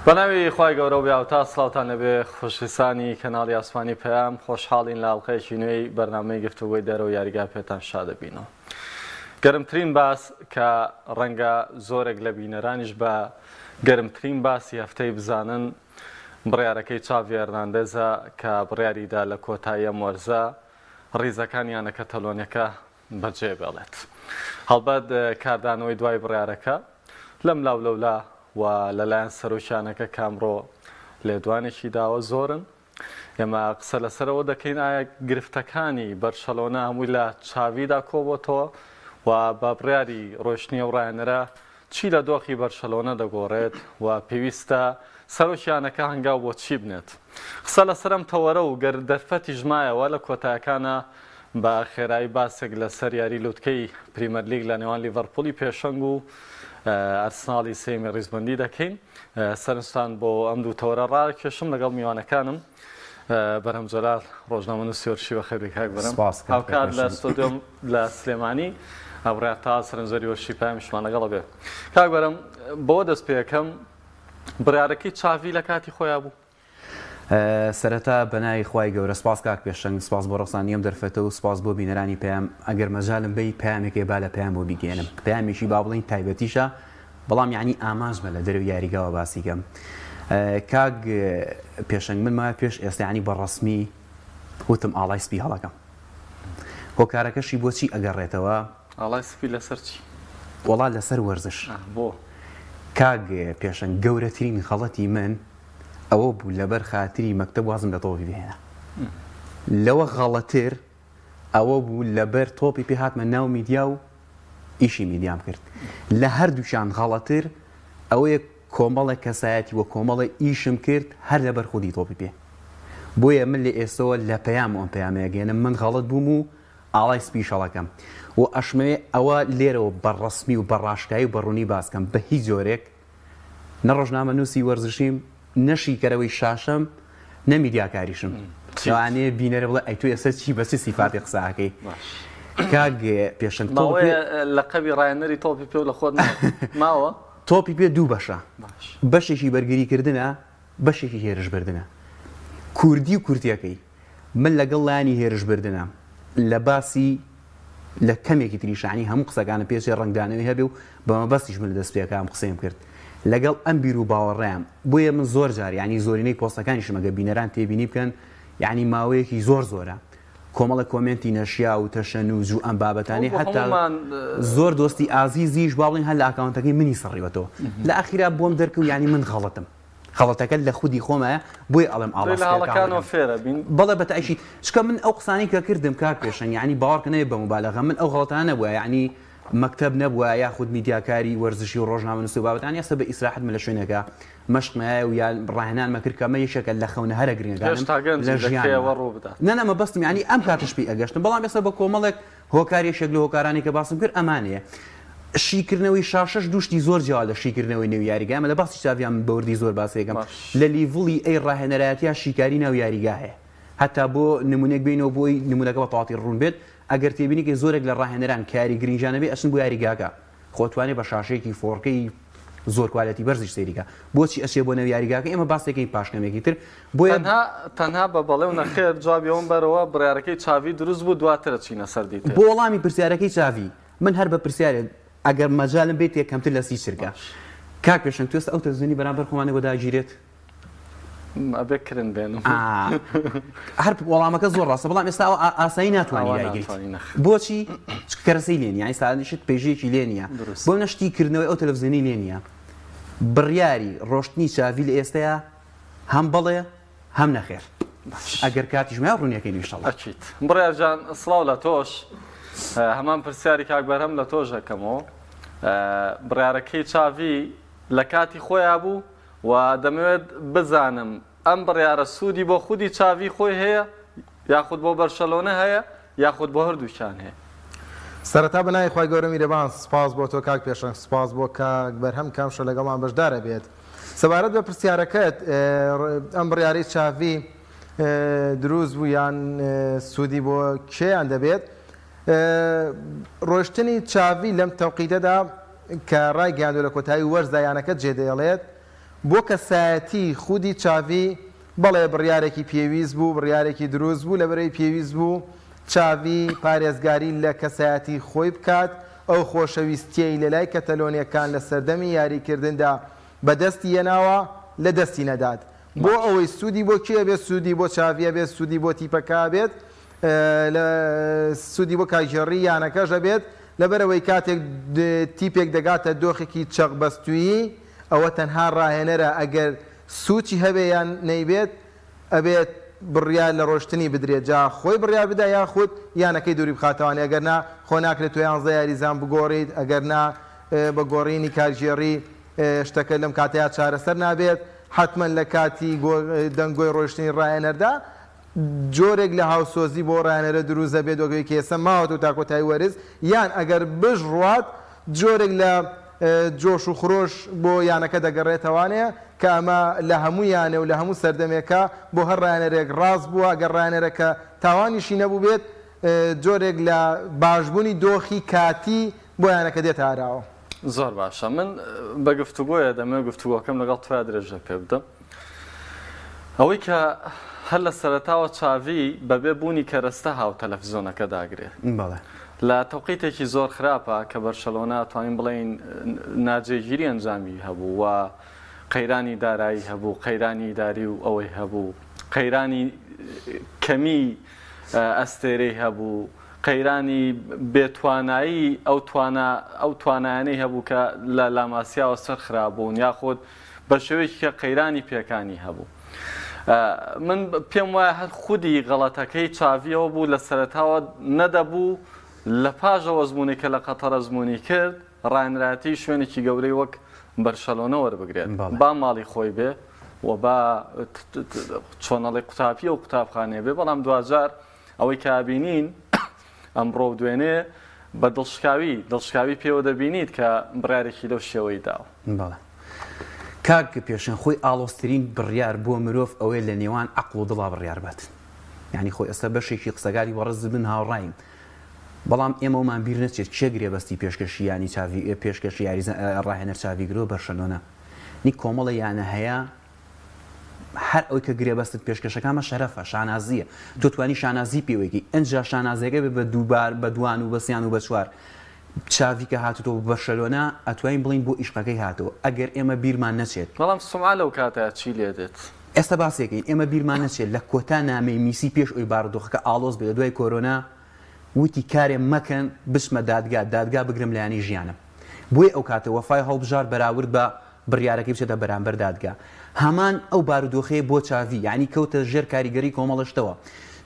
بەناوی خی گەورە و بیاوتا سڵاوتان لەبێ خۆشویستانی کەناڵی ئاسمانی پەیام خۆشحاڵین لە ئاڵلقەیەکی نوێی بەرنامەی گفتوگۆی دەرەوە یاریگا پێتان شا دەبینەوە. گەرمترین باس کە ڕەنگە زۆرێک لە بینەرانیش بە گەرمترین باسی هەفتەی بزانن بڕیارەکەی چاڤی هەرناندێزە کە بڕیاریدا لە کۆتاییە مۆرزە ڕیزەکانیانە کەتەلۆنیەکە بەجێ بێڵێت. هەڵبەت کاردانەوەی دوای بڕیارەکە لەم لاولەولا و لەلایەن سەرۆکیانەکە کامڕۆ لێدوانێکی داوە زۆرن. ئێمە قسە لەسەرەوە دەکەین ئایا گرفتەکانی بەرشەلۆنە هەمووی لە چاویدا کۆبۆتەوە و بە بڕیاری ڕۆشنی و ڕایەنەرە چی لە دۆخی بەرشەلۆنە دەگۆڕێت و پێویستە سەرۆکیانەکە هەنگاو بۆ چی بنێت. قسە لەسەرم تەوەرە و گەر دەرفەتی ژمایەوە لە کۆتایەکانە بە خێرایی باسێک لەسەر یاری لوتکەی پریمەر لیگ لە نێوان لیڤەرپوڵی پێشەنگ و ئەرسناڵی سێمی ڕیزبەندی دەکەین. سەرنجتان بۆ ئەم دوو تەوەرە ڕاکێشم لەگەڵ میوانەکانم بەرهەم جەلال ڕۆژنامە سیۆرشی بە خێری کاک بەرەم هاوکات لە ستۆدیۆم لە سلێمانی ئەبڕات تا سەرنجەری وەرشی پایمشمان لەگەڵە بێ. کاک بەرەم بۆ دەست پێەکەم بڕیارەکەی چاوی لە کاتی خۆیان بوو. سەرەتا بەناوی خوای گەورە سپاس کاک پێشەنگ، سپاس بۆ ڕۆستانیەم دەرفەتە و سپاس بۆ بینەرانی پێیام. ئەگەر مەجالم بێ پامێکی با لە پێیان بۆ بیگەێنم، پامێکی با بڵین تایبەتیشە بەڵام یعنی ئاماژمە لە دەرەوە یاریگاوە باسیکەم. کاک پێشەنگ من مای پێش ئێستا ینی بەڕەسمی وتم ئاڵای سپی هەڵەکەم. هۆکارەکەشی بۆچی ئەگەڕێتەوە؟ ئاڵای سپی لەسەر چی؟ وەڵا لەسەر وەرزش. بۆ کاک پێشەنگ گەورەترین خەڵەتی من ئەوە بوو لەبەر خاتری مەکتەب وازم لە تۆپی بهێنە. لەوە غەڵەتر ئەوە بوو لەبەر تۆپی پێ هاتمە ناو میدیا و ئیشی میدیام کرد. لە هەردووشان غەڵەتر ئەوەیە کۆمەڵە کەسایەتی وە کۆمەڵە ئیشم کرد هەر لەبەر خودی تۆپی پێ. بۆیە من لە ئێستەوە لە پەیام ئەم پەیامەیەگەێنم من غەڵەت بووم و ئاڵای سپی شەڵەکەم و ئەشمەوێ ئەوە لێرەوە بەڕەسمی و بەڕاشکایی و بەڕوونی باسکەم بە هیچ جۆرێک نە ڕۆژنامە نووسی وەرزشیم نەشیکەرەوەی شاشەم نە میدیاکاریشم. شەوانەیە بینەرە بڵێ ئەی تۆ ئێستا چی بەچی سیفاتی قساکەی. کاک پێشەنگ لە قەبی ڕایەنەری تۆپی پێ و لە خۆت ماوە؟ تۆپی پێ دوو بەشە، بەشێکی بەرگریکردنە، بەشێکی هێرشبردنە. کوردی و کورتیەکەی من لەگەڵ لایانی هێرشبردنە لە باسی لە کەمێکی تریشانی هەموو قسەکانە پێشێ ڕنگدانەوەی هەبێ و بەمە بەستیش من لە دەست پێەکەم قسەیم کرد لەگەڵ ئەم بیر و باوەڕێم. بۆیە من زۆر جار ینی زۆرینەی پۆستەکانیشم ئەگە بینەران تێبینی بکەن ینی ماوەیەکی زۆر زۆرە کۆمەڵە کۆمنتی نەشیا و تەشەنووز و ئەم بابەتانی حتا زۆر دۆستی ئازیزیش باڵین هەر لە ئاکاونتەکەی منی سڕیوەتەوە. لە ئاخیرا بۆم دەرکەوت ینی من غەڵەتم، خەڵەتەکە لە خودی خۆمە بۆی ئەڵم ئاڵەکانەوە فێرە بین بەڵێ بەتەعیشی چکە من ئەو قسانی کە کردم کاک پێشەنگ ینی باوەڕکەنەوە بە مبالەغە من ئەو غەڵەتانە نەبووە ینی مەکتەب نەبووە یاخود میدیاکاری وەرزشی و ڕۆژنامە نووسی و بابەتانی ئێستا بە ئیسراحەت من لە شوێنەکە مەشقمایە و یا ڕاهێنان مەکرد کە مە یەکێکە لە خەونە هەرە گرنگەکانم لە ژیانەوە ڕوو بدات. نەمە بەستم ینی ئەم کاتش پێی ئەگەشتم بەڵام ئێستا بە کۆمەڵێک هۆکاریەشێک لە هۆکارانی کە باسم کرد ئەمانەیە. شیکردنەوەی شاشەش دوشتی زۆر جیاوە لە شیکردنەوەی نێو یاریگامە لە باسی چاویان بەوردی زۆر باسێکم لە لیڤڵی ئەی ڕاهێنەرایەتیا شیکاری ناو یاریگا هەیە. هەتا بۆ نمونێک بینەوە بۆی نمونونەکە بە تەواتی ڕوون بێت ئەگەر تێبینی کە زۆرێک لە ڕاهێنەران کاری گرنگجانەبێ ئەچن بۆ یاریگاکە خۆتوانێت بە شاشەیەکی فۆرکەی زۆر کوالەتی بەرزش سەیریکە بۆچی ئەچێ بۆ نەو یاریگاکە ئێمە باسێکی پاشکەمێکی تر بۆیە تەنها بە بەڵێ و نەخێر جوابیەوەم بەرەوە بڕیارەکەی چاوی دروست بوو دواترە چینە سەر دیت. بۆ وەڵامی پرسیارەکەی چاوی من هەر بە پرسیارێت ئەگەر مەجالم بێت یەکەمتر لە سی چرکە کاک پێشەنگ توێست ئەو تەزوێنی بەرامبەر خۆمانێ بۆداگیرێت ئەبێکردن بێن هەر وەڵامەکە زۆر ڕاستە بەڵام ئێستا ئاسایی ناتوانانی لایگریت. بۆچی کەرەسەی لێن یانی سادانیشت پێژەیەکی لێ نییە بۆ نەشتیکردنەوەی ئەو تەلەڤیزیۆنی لێ نییە. بڕیاری ڕۆشتنی چاوی لە ئێستەیە هەم بەڵێ هەم نەخێر ئەگەر کاتیژمە ڕوونیەکەی نیشتەڵ ئەچیت. بڕیارجان سڵاو لە تۆش هەمان پرسیاری کاک بەرهەم لە تۆش دەکەمەوە. بڕیارەکەی چاوی لە کاتی خۆیان بوو و دەمەوێت بزانم ئەم بڕیارە سوودی بۆ خودی چاوی خۆی هەیە یاخود بۆ بەرشەلۆنە هەیە یاخود بۆ هەردووشان هەیە. سەرەتا بەنای خی گەورە میرەبان سپاس بۆ تۆ کاک پێشەنگ سپاس بۆ کاک بەرهەم کامشە لەگەڵمان بەشدارە بێت. سەبارەت بە پرسیارەکەت ئەم بڕیارەی چاوی دروست بوو یان سوودی بۆ کێیان دەبێت؟ ڕۆشتنی چاوی لەم تەوقیتەدا کە ڕای گەیاندووە لە کۆتایی وەرزدایانەکە جێدەێڵێت بۆ کەسایەتی خودی چاوی بەڵێ بڕیارێکی پێویست بوو بڕیارێکی دروست بوو لەبەرەوەی پێویست بوو چاوی پارێزگاری لە کەسایەتی خۆی بکات ئەو خۆشەویستیەی لە لای کەتەلۆنیەکان لە سەردەمی یاریکردندا بەدەستی هێناوە لە دەستی نەدات بۆ ئەوەی سوودی بۆ کێ بێت سوودی بۆ چاویە بێت سوودی بۆ تیپەکە بێت لە سوودی بۆ کاژێڕی یانەکەژە بێت لەبەرەوەی کاتێک تیپێک دەگاتە دۆخێکی چەق بەستویی ئەوە تەنها ڕاهێنەرە ئەگەر سوچی هەبێ یان نەیبێت ئەبێت بڕیار لە ڕۆشتنی بدرێت جا خۆی بڕیار بدا یاخود یانەکەی دووری بخاتەوانی ئەگەر نا خۆ ناکرێت 11 یاریزان بگۆڕیت ئەگەر نا بە گۆڕینی کارژێڕی شتەکە لەم کاتەیە چارەسەر نابێت حتمما لە کاتی دەنگۆی ڕۆشتنی ڕاهێنەردا جۆرێک لە هاوسۆزی بۆ ڕاهێنەرە دروست دەبێت وەگوی کێسە ماوەت و تاکۆتایی وەرز یان ئەگەر بژڕات جۆرێک لە جۆش و خرۆش بۆ یانەکە دەگەڕێتەوانەیە کە ئەمە لە هەموو یانێ و لە هەموو سەردەمێکە بۆ هەر ڕاهێنەرێک ڕاست بووە ئەگەر ڕاهێنەرەکە تاوانیشی نەبوو بێت جۆرێک لە باشبوونی دۆخی کاتی بۆ یانەکە دێتە ئاراوە. زۆر باشە من بە گفتوگۆیە دەمێ گفتوگۆکەم لەگەڵ توای درێژە پێ بدەم ئەوەی کە هەر لە سەرەتاوە چاوی بەبێ بوونی کەرەستە هاو تەلەڤیزۆنەکە داگرێت لە تەوقیتێکی زۆر خراپە کە بەرشەلۆنا توانین بڵێن ناجێگیری ئەنجامی هەبوو و قەیرانی دارایی هەبوو قەیرانی داری و ئەوەی هەبوو قەیرانی کەمی ئەستێرەی هەبوو قەیرانی بێتوانایی ئەو توانایانەی هەبوو کە لە لاماسیاوە سەر خراببوون یاخود بە شێوەیەکی کە قەیرانی پێکانی هەبوو. من پێم وایە هەر خودی غەڵەتەکەی چاویەوە بوو لە سەرەتاوە نەدەبوو لە پاژەوە زمونی کە لە قەتەرە زمونی کرد ڕانراتی شوێنێکی گەورەی وەک بەرشەلۆنە وەربگرێت با ماڵی خۆی بێ و با چۆنەڵی قوتابی و قوتابخانێ بێ بەڵام دوجار ئەوەی کابینین ئەمڕۆ دوێنێ بە دڵشکاوی پێوە دەبینیت کە بڕارێکی لەو شێوەی داوە. کاک پێشن خۆی ئاڵۆسترین بڕیار بۆ مرۆڤ ئەوەی لە نێوان عەقڵ و دڵا بڕیار بێت یعنی خۆی ئێستا بەشێکی قسەگاری وەڕز بن هاوڕایم بەڵام ئێمەمان بیر نەچێت چێ گرێبەستی پێشکەشی ینی پێشکەشی یاریزە ڕاهێنەر چاویگرۆ بەرشەلۆنە نی کۆمەڵە یانە هەیە هەر ئەوی کە گرێبەستت پێشکەشەکانمە شەرەفە شانازیە تۆ توانی شانازی پێوەیەکی ئەنجا شانازەکە بە دووبار بە دوان و بە سیان و بە چوار چاوی کە هاتوتەوە بەرشەلۆنە ئەتوانین بڵین بۆ ئیشقەکەی هاتەوە ئەگەر ئێمە بیرمان نەچێت بەڵام سومعە لەو کاتە چی لێ دێت ئێستا باسێکین ئێمە بیرمان نەچێت لە کۆتا نامەی میسی پێش ئەوی بارودۆخەکە ئاڵۆز بێت دوای کۆرۆنا وتی کارێ مەکەن بچمە دادگا بگرم لایانی ژیانم بۆی ئەو کاتە وەفای هەڵبژار بەراورد بە بڕیارەکەی بچێتە بەرامبەر دادگا هەمان ئەو بارودۆخەیە بۆ چاوی یعنی کەوتە ژێر کاریگەری کۆمەڵشتەوە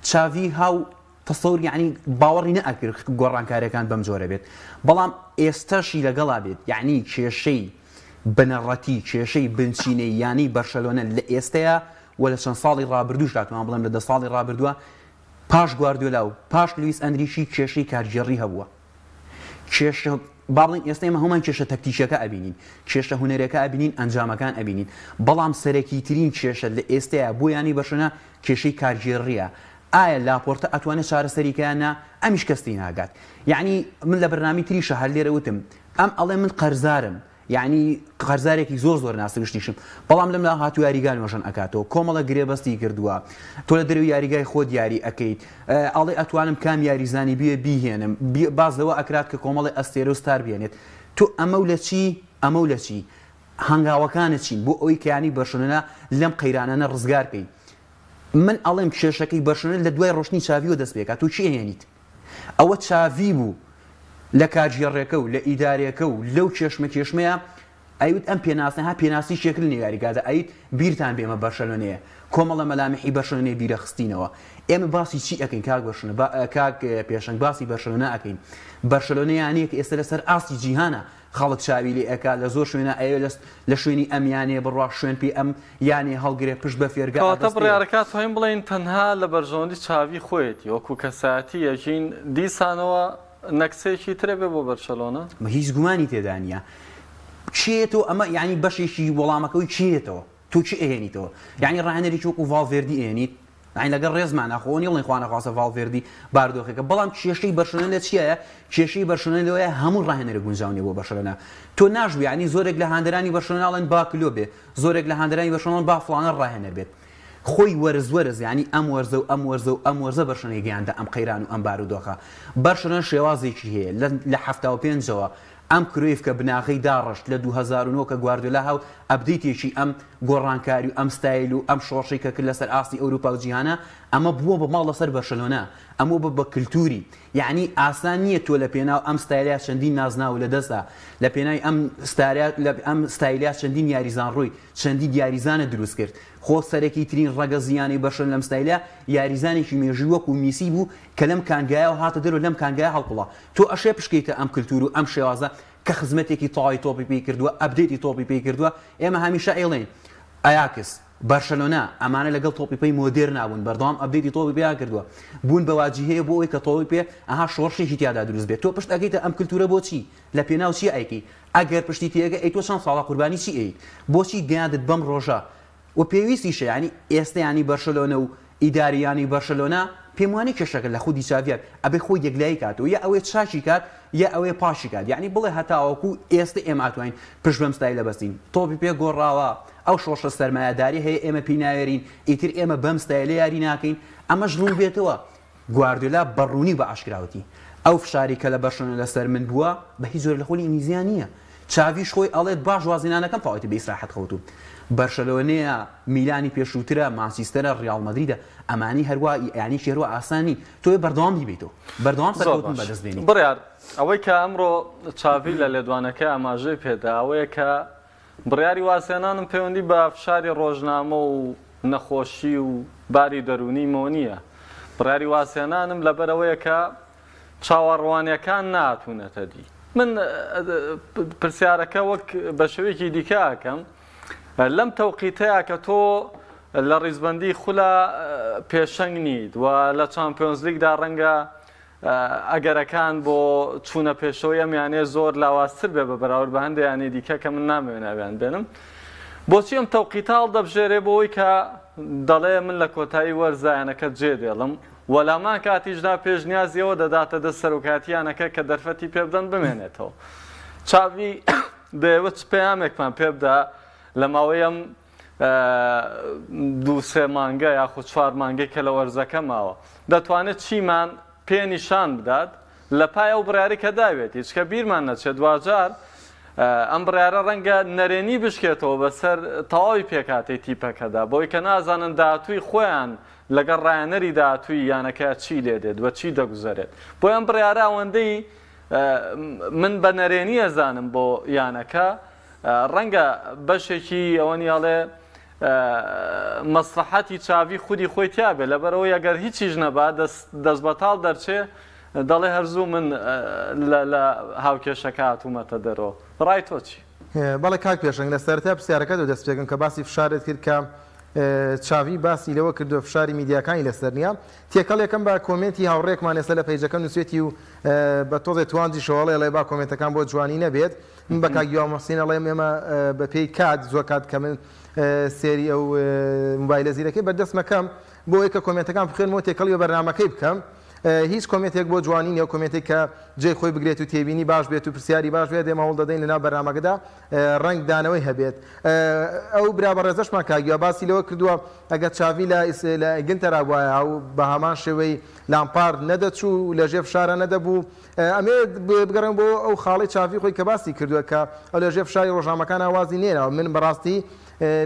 چاوی هاو تەسەور یعنی باوەڕی نەئەکرد گۆڕانکاریەکان بەم جۆرە بێت بەڵام ئێستاشی لەگەڵا بێت یعنی کێشەی بنەڕەتی کێشەی بنچینەی یانی بەرشەلۆنە لە ئێستەیە و لە چەند ساڵی ڕابردووش داتوان بڵێم لە 10 ساڵی ڕابردووە پاش گواردیۆلا و پاش لویس ئەندریشی کێشەی کارژێڕی هەبووە کێشە باڵین ئێستا ئێمە هەمان کێشە تەکتیشەکە ئەبینین کێشە هونەرەکە ئەبینین ئەنجامەکان ئەبینین بەڵام سەرەکی ترین کێشە لە ئێستەیە بۆ ینی بەشەنە کێشەی کارژێڕیە ئایا لاپۆرتە ئەتوانێت چارەسەریکەیانە ئەمیش کەستی ناگات یعنی من لە بەرنامی تریشە هەر لێرە وتم ئەم ئەڵێ من قەرزارم یعنی قەرزارێکی زۆر ناسی گشتیشم بەڵام لەم لا هاتو یاریگای مەژەن ئەکاتەوە کۆمەڵە گرێبەستی کردووە تۆ لە دەروی یاریگای خۆ دیاری ئەەکەیت ئەڵێ ئەتوانم کام یاریزانی بێ بیهێنم باز لەوە ئەکرات کە کۆمەڵی ئەستێرە و ستار بێنێت تۆ ئەمە لە چی هەنگاوەکانە چین بۆ ئەوەی کەیانی بەرشەلۆنە لەم قەیرانانە ڕزگارکەی من ئەڵێم کێشەکەی بەرشەلۆنە لە دوای ڕۆشنی چاویەوە دەست پێکات و چی هێنیت ئەوە چاوی بوو لە کارژێڕێکە و لە ئیدارێکە و لەو کێشمەیە ئەیوت ئەم پێناسنەها پێناسی شێکل نێگاریگادە ئەیت بیرتان بێمە بەرشەلۆنەیە کۆمەڵە مەلامحی بەرشەلۆنەی بیرە خستینەوە ئێمە باسی چی ئەکەین کاک پێشنگ باسی بەرشەلۆنە ئەکەین بەرشەلۆنەیانەیە کە ئێستا لەسەر ئاستی جیهانە خەڵک چاوی لێ ئەکا لە زۆر شوێنە ئەوێ لە شوێنی ئەمیانێ بڕوا شوێن پێی ئەم یانێ هەڵگرێ پشت بە فێرگا کەواتە بڕیارەکات هۆین بڵێن تەنها لە بەرژەوەندی چاوی خۆیەتی وەکو کەسایەتی یەژین دیسانەوە نەکسێکی ترێ بێ بۆ بەرشەلۆنە هیچ گومانی تێدا نیە چێتەوە ئەمە یعنی بەشێکی وەڵامەکەی چێتەوە تۆ چی ئەهێنیتەوە یعنی ڕاهێنەری وەکو ڤالڤێردی ئێنیت عین لەگەڵ ڕێزمان ناخۆنی وڵی خوانە خواستە ڤالڤێردی باردۆخێکە بەڵام کێشەی بەرشلۆنە لە چیایە کێشەی بەرشلۆنە لەوەیە هەموو ڕاهێنەرە گونجاونی بۆ بەرشلۆنە تۆ ناشوی ینی زۆرێک لە هاندەرانی بەرشلۆناڵێن با کلۆ بێ زۆرێک لە هاندەرانی بەرشلۆن با فڵانە ڕاهێنەر بێت خۆی وەرز ینی ئەم وەرزە و ئەم وەرزە بەرشلۆنەی گەیاندە ئەم قەیران و ئەم بارودۆخە بەرشلۆن شێوازێکی هەیە لە 75ەوە ئەم کرۆیف کە بناغی داڕشت لە 2009 کە گواردیۆلا هاو ئەبدەیتێکی ئەم گۆڕانکاری و ئەم ستایل و ئەم شۆڕشەی کە کرد لەسەر ئاستی ئەوروپا و جیهانە ئەمە بووە بە ماڵ لەسەر بەرشلۆنە ئەمە بە کللتوری یعنی ئاسان نییە تۆ لە پێناو ئەم ستایلیا چەندین نازنا و لە دەستا لە پێناوی ئەم ستایلیا چەندین یاریزان ڕووی چەندی یاریزانە دروست کرد خۆ سەرەکی ترین ڕەگە زیانی بەرشلۆن لەم ستایلیا یاریزانێکی مێژووی وەکو میسی بوو کە لەم کانگایەوە هاتە دەرەوە لەم کانگایە هەڵقڵە تۆ ئەشێ پشکەیتە ئەم کللتور و ئەم شێوازە کە خزمەتێکی تەواوی تۆپی پێی کردووە ئەبدێتی تۆپی پێی کردووە ئێمە هەمیشە ئێڵێن ئایاکس بەرشلۆنا ئەمانە لەگەڵ تۆپی پێی مۆدێر نابوون بەردەوام ئەبدێتی تۆپی پێیان کردووە بوون بە واجهەیە بۆ ئەوەی کە تۆپی پێ ئەها شۆڕشێکی تیادا دروست بێت تۆ پشت ئەگەیتە ئەم کللتورە بۆچی لە پێناو چی ئایکی ئەگەر پشتی تێگە ئەی تۆ چەند ساڵە قوربانی چی ئەیت بۆچی گەیاندت بەم ڕۆژە و پێویستیشە ینی ئێستا ینی بەرشلۆنە و ئیداریانی بەرشلۆنا پێم وانەی کێشەکە لە خودی چاڤیان ئەبێ خۆی یەکلایی کاتەوە یا ئەوەی چاچی کات یا ئەوەی پاشی کات یعنی بڵێ هەتاوەکو ئێستا ئێمە ئاتوانین پشت بەم ستایلە بەستین تۆپی پێ گۆڕاوە ئەو شۆشە سەرمایه‌داری هەیە ئێمە پێی ناوێرین ئیتر ئێمە بەم ستایلە یاری ناکەین ئەمەش ڕوو بێتەوە گواردیۆلا بەڕوونی بە ئاشکراوەتی ئەو فشاری کە لە بەرشلۆنە لەسەر من بووە بە هیچ زۆر لە خۆی ئینگلیزیان نییە چاویش خۆی ئەڵێت باش وازینانەکەم تەواوەتی بە ئیسراحەت خەوتوم بەرشلۆنەیە میلانی پێشووترە مانچستەرە ڕیال مەدریدە ئەمانی هەروە یعنی شێروە ئاسانی تۆ بەردەوام بیبێتەوە بەردەوام سەرکەوتن بەدەستبێنی بڕیار ئەوەی کە ئەمڕۆ چاوی لە لێدوانەکە ئاماژەی پێدا ئەوەیە کە بڕیاری واسێنانم پەیوەندی بە فشاری ڕۆژنامە و نەخۆشی و باری دەرونی مۆ نییە بڕیاری واسێنانم لەبەرەوەیە کە چاوەڕوانیەکان ناتوونەتە دی من پرسیارەکە وەک بە شێوەیەکی دیکە ئەکەم لەم تەوقیتەیە کە تۆ لە ڕیزبەندی خولە پێشەنگ نیت و لە چامپیۆنز لیگدا ڕەنگە ئەگەرەکان بۆ چوونە پێشەوەی ئەمیانێ زۆر لاوازتر بێ بە بەراورد بە هەندێکیانی دیکە کە من نامەوێناویان بێنم بۆچی ئەم تەوقیتاڵ دەبژێرێ بۆەوەی کە دەڵێ من لە کۆتایی وەرزایەنەکە جێ دێڵم وەلامان کاتیشدا پێشنیازیەوە دەداتە دەست سەرۆکاتیانەکە کە دەرفەتی پێ بدەن بمێنێتەوە چاوی دەیەوە چ پەیامێکمان پێ بدا لە ماوەیەم 2-3 مانگە یاخود 4 مانگەی کە لە وەرزەکە ماوە دەتوانێت چیمان پێ نیشان بدات لە پای ئەو بڕیاری کە داوێت هیچکە بیرمان نەچێت دوجار ئەم بڕیارە ڕەنگە نەرێنی بشکێتەوە بەسەر تەواوی پێکاتەی تیپەکەدا بۆی کە نازانن داهاتووی خۆیان لەگەڵ ڕایەنەری داهاتووی یانەکە چی لێ دێت وە چی دەگوزارێت بۆی ئەم بڕیارە ئەوەندەی من بە نەرێنی ئەزانم بۆ یانەکە ڕەنگە بەشێکی ئەوەنیاڵێ مەسلحەتی چاوی خودی خۆی تیابێ لەبەرەوەی ئەگەر هیچیش نەبا دەست بەتاڵ دەرچێ دەڵێ هەرزوو من لە هاوکێشەکە هاتوومەتە دەرەوە ڕای تۆ چی؟ بەڵێ کاک پێشنگ لە سەرەتا پرسیارەکە دەست پێکەم کە باسی فشارت کرد کە چاوی باسی لەوە کردو فشاری میدیاکانی لەسەر نییە تێکەڵ یەکەم بە کۆمنتی هاوڕێکمان ێستا لە پەیجەکە نووسێتی و بە تۆزێ توانجی شەوەڵێ لێ با کۆمنتەکان بۆ جوانی نەبێت من بە کاگیوا مەسین ئەڵێم ئێمە بە پێی کات زۆر کات کە من سێری ئەو موبایلە زیرەکەی بەردەستمەکەم بۆ ئەوەی کە کۆمنتەکان بخوێنمەوە تێکەڵی و بەرنامەکەی بکەم هیچ کۆمنتێک بۆ جوانی نیە کۆمنتێک کە جێی خۆی بگرێت و تێبینی باش بێت و پرسیاری باش بێت ئێمە هەوڵ دەدەین لەناو بەرنامەکەدا ڕەنگ دانەوەی هەبێت ئەو برا بەڕێزەشمان کاگیوا باسی لەوە کردووە ئەگەر چاوی لە گنتەرا بووایە ئەو بە هەمان شێوەی لامپارد نەدەچوو لەژێ فشارە نەدەبوو ئەمێ بگەڕێن بۆ ئەو خاڵی چاوی خۆی کە باسی کردووە کە ئەو لەژێ فشاری ڕۆژنامەکان ئاوازی نێنەوە من بەڕاستی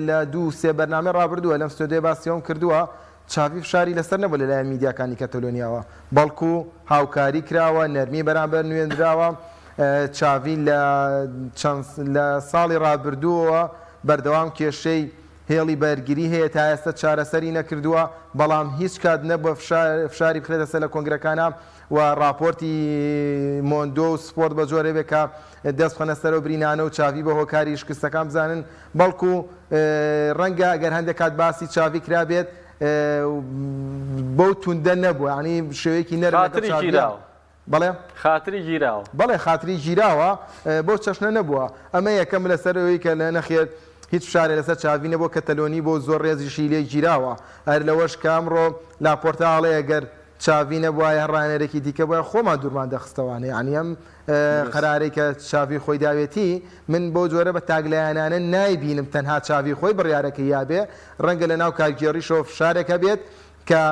لە 2-3 بەرنامە ڕابردووە لەم ستۆدیۆ باسیەوەم کردووە چاوی فشاری لەسەر نەبوو لەلایەن میدیاکانی کەتەلۆنیاوە بەڵکو هاوکاری کراوە نەرمی بەرامبەر نوێنراوە چاوی لە ساڵی ڕابردووەوە بەردەوام کێشەی هێڵی بەرگری هەیە تا ئێستا چارەسەری نەکردووە بەڵام هیچ کات نەبووە فشاری بخرێتە سەر لە کۆنگرەکانە و راپۆرتی مۆندۆ و سپۆرت بە جۆرە بێ کە دەست بخەنە سەرەوە برینانە و چاوی بە هۆکاری شکستەکان بزانن بەڵکو ڕەنگە ئەگەر هەندێک کات باسی چاوی کرابێت بەو توندە نەبووە ینی شێوەیەکی نەرم بەڵێ خاتری گیراوە بەڵێ خاتری گیراوە بۆ چەشنە نەبووە ئەمە یەکەم لەسەرەوەی کە لە نەخێت هیچ فشارێ لەسەر چاوی نەبوو کە تەلۆنی بۆ زۆر ڕێزیشی لێ گیراوە هەر لەوەش کامڕۆ لاپۆرتاڵێ ئەگەر چاوی نەبووایە ڕانێرێکی دیکە بۆە خۆمان دوورمان دەخستەوانێ ینی ئەم قەرارەی کە چاوی خۆی داوێتی من بۆ جۆرە بە تاگلایانانە نایبینم تەنها چاوی خۆی بڕیارەکە یابێ ڕەنگە لە ناو کارگێڕیشەوە فشارێکە بێت کە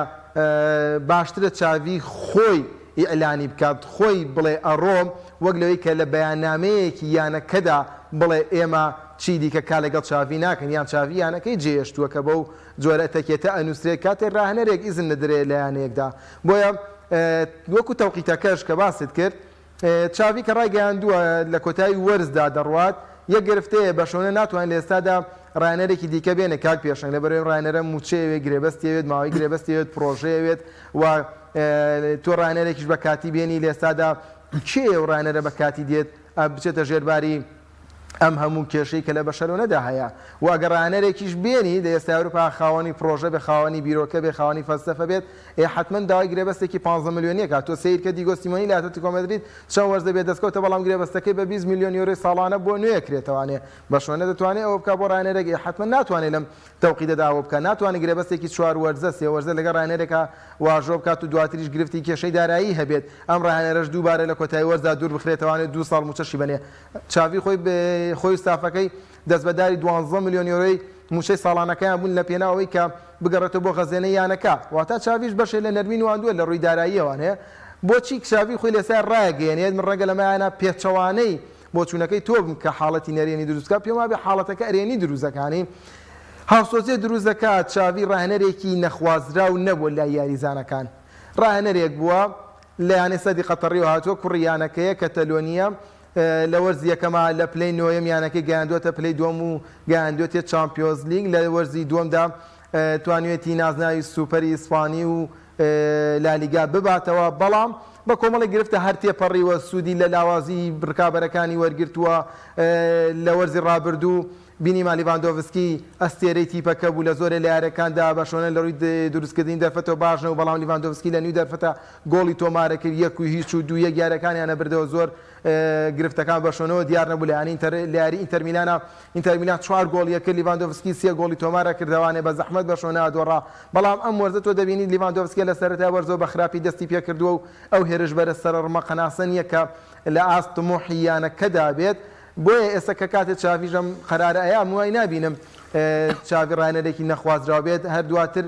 باشترە چاوی خۆی ئیعلانی بکات خۆی بڵێ ئەڕۆم وەک لەوەی کە لە بەیاننامەیەکی یانەکەدا بڵێ ئێمە چی دیکە کا لەگەڵ چاوی ناکەن یان چاوی یانەکەی جێشتووە کە بەو جۆرە تەکێتە ئەنووسێت کاتێ ڕاهێنەرێک ئیزن نەدرێت لە یانەیەکدا بۆیە وەکو تەوقیتەکەش کە باست کرد چاوی کە ڕایگەیاندووە لە کۆتایی وەرزدا دەڕوات یەک گرفتەیە بە شۆنە ناتوانین لە ئێستادا ڕانەرێکی دیکە بێنە کاک پێشنگ لە بەرەوەی ڕانەرە موچەیەوێت گرێبەستێوێت ماوەی گرێبەستێوێت پرۆژەیەوێت و تۆ ڕانەرێکیش بە کاتی بێنی لە ئێستادا کێ و ڕانەرە بە کاتی دێت بچێتە ژێرباری ئەم هەموو کێشەی کە لە بەشەرۆنەدا هەیە و ئەگەر ڕانەرێکیش بێنی لە ئێستا ئەوروپا خاوەنی پرۆژە بێ خاوەنی بیرۆکە بێ خاوەنی فەلسەفە بێت حتمما داوای گرێبەستێکی 15 میلیۆنیەکە تۆ سیر کە دیگۆ سیمۆنی لە ئەتلتیکۆ مەدرید چەند وەرزە بێت دەستکەوتە بەڵام گرێبەستەکەی بە 20 میلیۆن یۆرۆی ساڵانە بۆ نوێ کرێتەوانێ بەشۆنە دەتوانێت ئەوە بکە بۆ ڕانەرێک حتمما ناتوانێت لەم تەوقیدەدا ئەوە بکە ناتوانێت گرێبەستێکی 4 وەرزە 3 وەرزە لەگەڵ ڕانەرێکە واژۆ بکات و دواتریش گرفتی کێشەی دارایی هەبێت ئەم ڕانەرەش دووبارە لە کۆتایی وەرزدا دوور بخرێتەوانێت 2 ساڵ موچەشی بنێ چاوی خۆی ستافەکەی دەستبەداری 12 میلیۆن یۆرۆی موچەی ساڵانەکەیان بوون لە پێناوەی کە بگەڕێتەوە بۆ خەزێنەی یانەکە واتە چاویش بەشێ لە نەرمین واندووە لە ڕووی داراییەوانەیە بۆچی چاوی خۆی لەسەر ڕاگەیەنێت من ڕەنگە لەمایانە پێچەوانەی بۆ چوونەکەی تۆ بم کە حاڵەتی نەرێنی دروستکە پێم وابێ حاڵەتەکە ئەرێنی دروستەکانی هاوسۆزیە دروست دەکات چاوی ڕاهێنەرێکی نەخوازرا و نەبووە لای یاریزانەکان ڕاهێنەرێک بووە لە یانەی سەدی قەتەڕی و هاتووە کوڕیانەکەیە کەتەلۆنیە لە وەرزی یەکەمە لە پلەی نۆیەم یانەکەی گەیاندوێتە پلەی دووەم و گەیاندوێتێت چامپیۆنز لیگ لە وەرزی دووەمدا توانوێتی نازناوی سوپەری ئیسپانی و لالیگا بباتەوە بەڵام بە کۆمەڵی گرفتە هەر تێپەڕیوە سوودی لە لاوازی بڕکابەرەکانی وەرگرتووە لە وەرزی ڕابردوو بینیمان لیڤاندۆڤسکی ئەستێرەی تیپەکە بوو لە زۆرە لە یارەکاندا بە شۆنە لە ڕووی دروستکردنی دەرفەتەوە باشنە و بەڵام لیڤاندۆڤسکی لە نوێی دەرفەتە گۆڵی تۆمارە کرد 1 و هیچ و 2 یەک یارەکانیانە بردەوە زۆر گرفتەکان بە شۆنەوە دیار نەبوو لە یاری ئینتەر میلان 4 گۆڵی کرد لیڤاندۆڤسکی 3 گۆڵی تۆمارە کردوانێ بە زەحمەت بە شۆنە دۆڕا بەڵام ئەم وەرزە تۆ دەبینی لیڤاندۆڤسکی لە سەرەتا وەرزەوە بە خراپی دەستی پێ کردووە و ئەو هێرش بەرە سەرڕمە قەناسە نییە کە لە ئاست طموحی یانەکەدا بێت بۆیە ئێستا کە کاتێک چاویژەم قەرارە ئەیە وای نابینم چاوی ڕانەرێکی نەخوازراو بێت هەر دواتر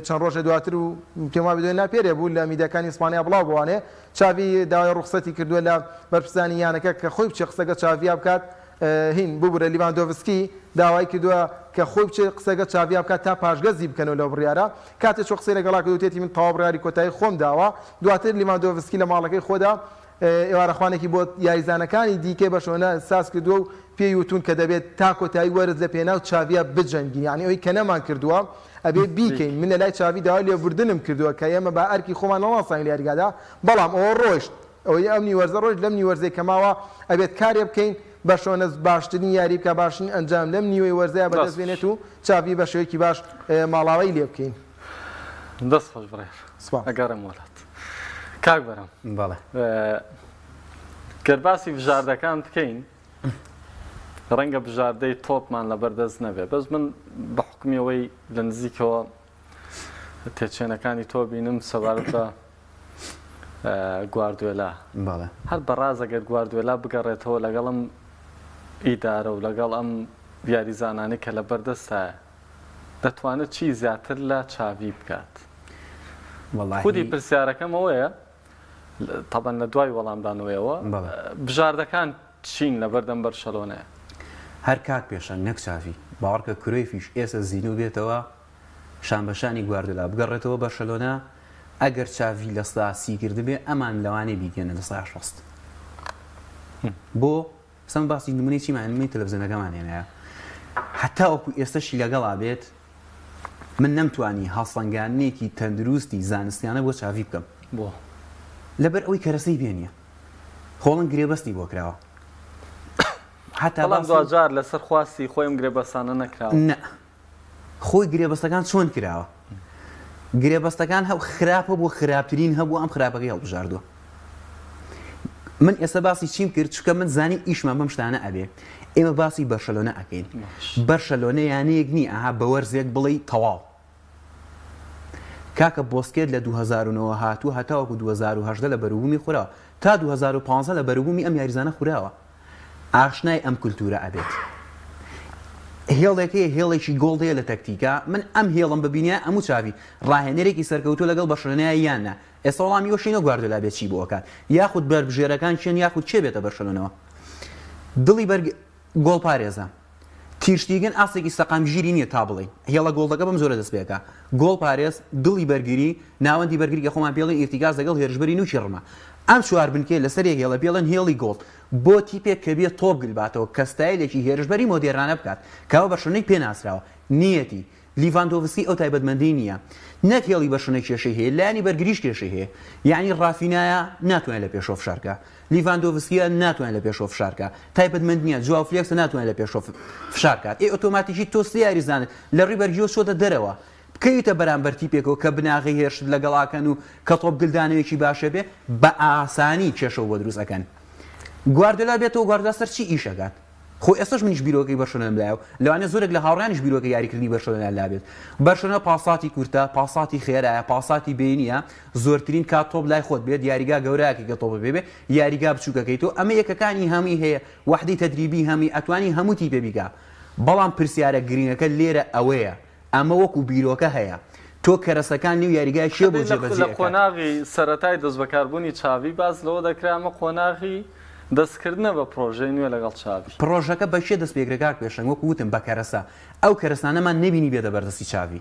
چەند ڕۆژە دواتر و پێم وابێ دوێ ناپێرێ بوو لە میدیاکانی ئیسپانیا بڵاو بوانێ چاوی داوای ڕوخسەتی کردووە لە بەرپرسانی یانەکە کە خۆی بچێ قسەگە چاویا بکات هین ببوورە لیڤاندۆڤسکی داوای کردووە کە خۆی بچێ قسەگە چاویا بکات تا پاشگەزی بکەنەوە لەو بڕیارە کاتێک چۆ قسەی لەگەڵا کردوتێتی من تەواو بڕیاری کۆتایی خۆم داوە دواتر لیڤاندۆڤسکی لە ماڵەکەی خۆدا ئێوارەخوانێکی بۆ یاریزانەکانی دیکەی بە شۆنە ساز کردووە و پێی وتون کە دەبێت تا کۆتایی وەرز لە پێناو چاویە بجەنگین یعنی ئەوەی کە نەمان کردووە ئەبێ بیکەین من لە لای چاوی داوای لێبوردنم کردووە کە ئێمە بە ئەرکی خۆمان نەڵاسانی لە یاریگادا بەڵام ئەوە ڕۆیشت ئەوەی ئەم نیوەرزە ڕۆژ لەم نیوەرزەی کەماوە ئەبێت کارێ بکەین بە شۆنە باشترین یاری بکە باشترین ئەنجام لەم نیوەی وەرزەیە بەدەست بێنێت و چاوی بە شێوەیەکی باش ماڵاوی لێ بکەین دەست خۆش بڕێر ئەگەڕم وڵات کاک بەرەم بەڵێ گەرباسی بژاردەکان بکەین ڕەنگە بژاردەی تۆپمان لە بەردەست نەبێ بەس من بە حکمیەوەی لە نزیکەوە تێچێنەکانی تۆ بینم سەبارەت بە گواردیۆلا هەر بەڕاز ئەگەر گواردیۆلا بگەڕێتەوە لەگەڵ ئەم ئیدارە و لەگەڵ ئەم یاریزانانی کە لە بەردەستە دەتوانێت چی زیاتر لە چاوی بکات خودی پرسیارەکەم ئەوەیە طبعا لە دوای وەڵامدانەوەیەوە بژاردەکان چین لە بەردەم بەرشەلۆنەیە هەر کاک پێشەن نەک چاوی باوەڕکە کرۆیفیش ئێستا زیینو بێتەوە شانبەشانی گواردیۆلا بگەڕێتەوە بەرشەلۆنە ئەگەر چاوی لە سەدا 30 کردبێ ئەمان لەوانەیە بیگەنە لە سەدا 60 بۆ سەم باسی نمونەی چیمان نمونەی تەلەڤیزیۆنەکەمان هێنایە هەتا وەکو ئێستاشی لەگەڵا بێت من نەمتوانی هەڵسەنگاندنێکی تەندروستی زانستیانە بۆ چاوی بکەم بۆ لەبەر ئەوەی کەرەسەی بێنیە خۆڵن گرێبەستی بۆ کراوە بەڵام دوجار لەسەر خواستی خۆیم گرێبەستانە نەکراوە نە خۆی گرێبەستەکان چۆن کراوە گرێبەستەکان هەو خراپە بۆ خراپترین هەبوو ئەم خراپەکەی هەڵبژاردووە من ئێستا باسی چیم کرد چونکە من زانی ئیشمان بەم شتانە ئەبێ ئێمە باسی بەرشەلۆنە ئەکەین بەرشەلۆنە یانەیەک نی ئەها بە وەرزێک بڵێ تەواو کاکە بۆسکێت لە 2009 هاتوو هەتاوەکو 2010 لە بەروبوومی خوراوە تا 2015 لە بەروبوومی ئەم یاریزانە خوراوە ئاشنای ئەم کولتورە ئەبێت هێڵێکی هێڵێکی گۆڵدەیە لە تەکتیکا من ئەم هێڵم ببینە ئەموو چاوی ڕاهێنەرێکی سەرکەوتو لەگەڵ بەرشەلۆنەیە یاننا ئێستا وەڵامی وەشینە گواردیۆلا بێت چی بۆکات یاخود بەربژێرەکان چێن یاخود چێ بێتە بەرشەلۆنەوە دڵی گۆڵ پارێزە تیرشتیگەن ئاسێکی سەقامگیری نییە تا بڵێ هێڵە گۆڵدەکە بەم زۆرە دەست پێکە گۆڵ پارێز دڵی بەرگری ناوەندی بەرگریکە خۆمان پێڵێن ئیرتیگاز لەگەڵ هێرشبەری نوچی ڕمە ئەم چوار بنکێ لەسەر یەک هێڵە پێڵێن هێڵی گۆڵ بۆ تیپێک کە بێت تۆپ گلباتەوە کە ستایلێکی هێرشبەری مۆدێرانە بکات کاوە بەشەنەی پێناسراوە نیەتی لیڤاندۆڤسکی ئەو تایبەتمەندی نییە نەک هێڵی بەشەنەی کێشەی هەیە لایانی بەرگریش کێشەی هەیە یعنی ڕافینایە ناتوانێت لە پێشۆ فشارکە لیڤاندۆڤسکیە ناتوانێت لە پێشۆ فشارکە تایبەتمەند نییە جواو فلێکسە ناتوانێت لە پێشۆ فشارکات ئۆتۆماتیکی تۆستی یاریزانێت لە ڕووی بەرگیۆ چۆتە دەرەوە بکەیتە بەرامبەر تیپێکەوە کە بناغی هێرشت لەگەڵاکەن و کە تۆپ گلدانەوەیەکی باشە بێ بە ئاسانی کێشەوە بۆ دروستەکەن گواردیۆلا بێتەوە گواردیۆلا سەر چی ئیشەکات خۆ ئێستاش منیش بیرۆکەی بەرشەلۆنەم لایەوە لەوانێ زۆرێک لە هاوڕانیش بیرۆکە یاریکردنی بەرشەلۆنە لابێت بەرشەلۆنە پاساتی کورتە پاساتی خێرایە پاساتی بینیە زۆرترین کات تۆپ لای خۆت بێت یاریگا گەورەیەکی کە تۆپ بێ یاریگا بچووکەکەیتەوە ئەمە یەکەکانی هەمووی هەیە وحدەی تەدریبی هەمووی ئەتوانی هەموو تیپێ بیگا بەڵام پرسیارە گرینگەکە لێرە ئەوەیە ئەمە وەکو بیرۆکە هەیە تۆ کەرەسەکان نێو یاریگای شێ بۆ جێبەجێ لە قۆناغی سەرەتای دەست بەکاربوونی چاوی باز لەوە دەکرا ئەمە قۆناغی دەستکردنە بە پرۆژەی نوێ لەگەڵ چاوی پرۆژەکە بەشێ دەست پێگرەکار پێشنگ وەکو وتم بە کەرەسە ئەو کەرەسانەمان نبینی بێتە بەردەستی چاوی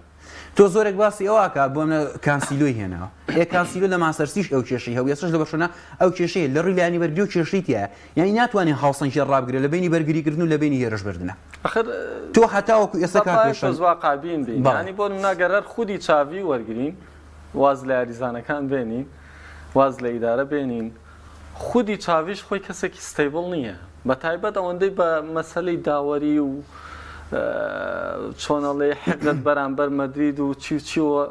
تۆ زۆرێک باسی ئەوواکە بۆ کانسیلۆی هێنەوە کانسیلۆ لە ماسەرسیش ئەو کێشەی هەوو ێستش لە بەشەنە ئەو کێشەیە لە ڕووی لایانی بەرگری و کێشەی تایە یعنی ناتوانێت هاوسەنگی ڕابگرێت لە بینی بەرگریکردن و لە بینی هێرشبردنە تۆ هەتاوەکو ئێستا کارپێشواقابین بین ینی بۆ ناگەرەر خودی چاوی وەرگین واز لە یاریزانەکان بێنین واز لە ئیدارە بێنین خودی چاویش خۆی کەسێکی ستیبڵ نییە بە تایبەت ئەوەندەی بە مەسەلەی داوەری و چۆنەڵێ حقت بەرامبەر مەدرید و چیوە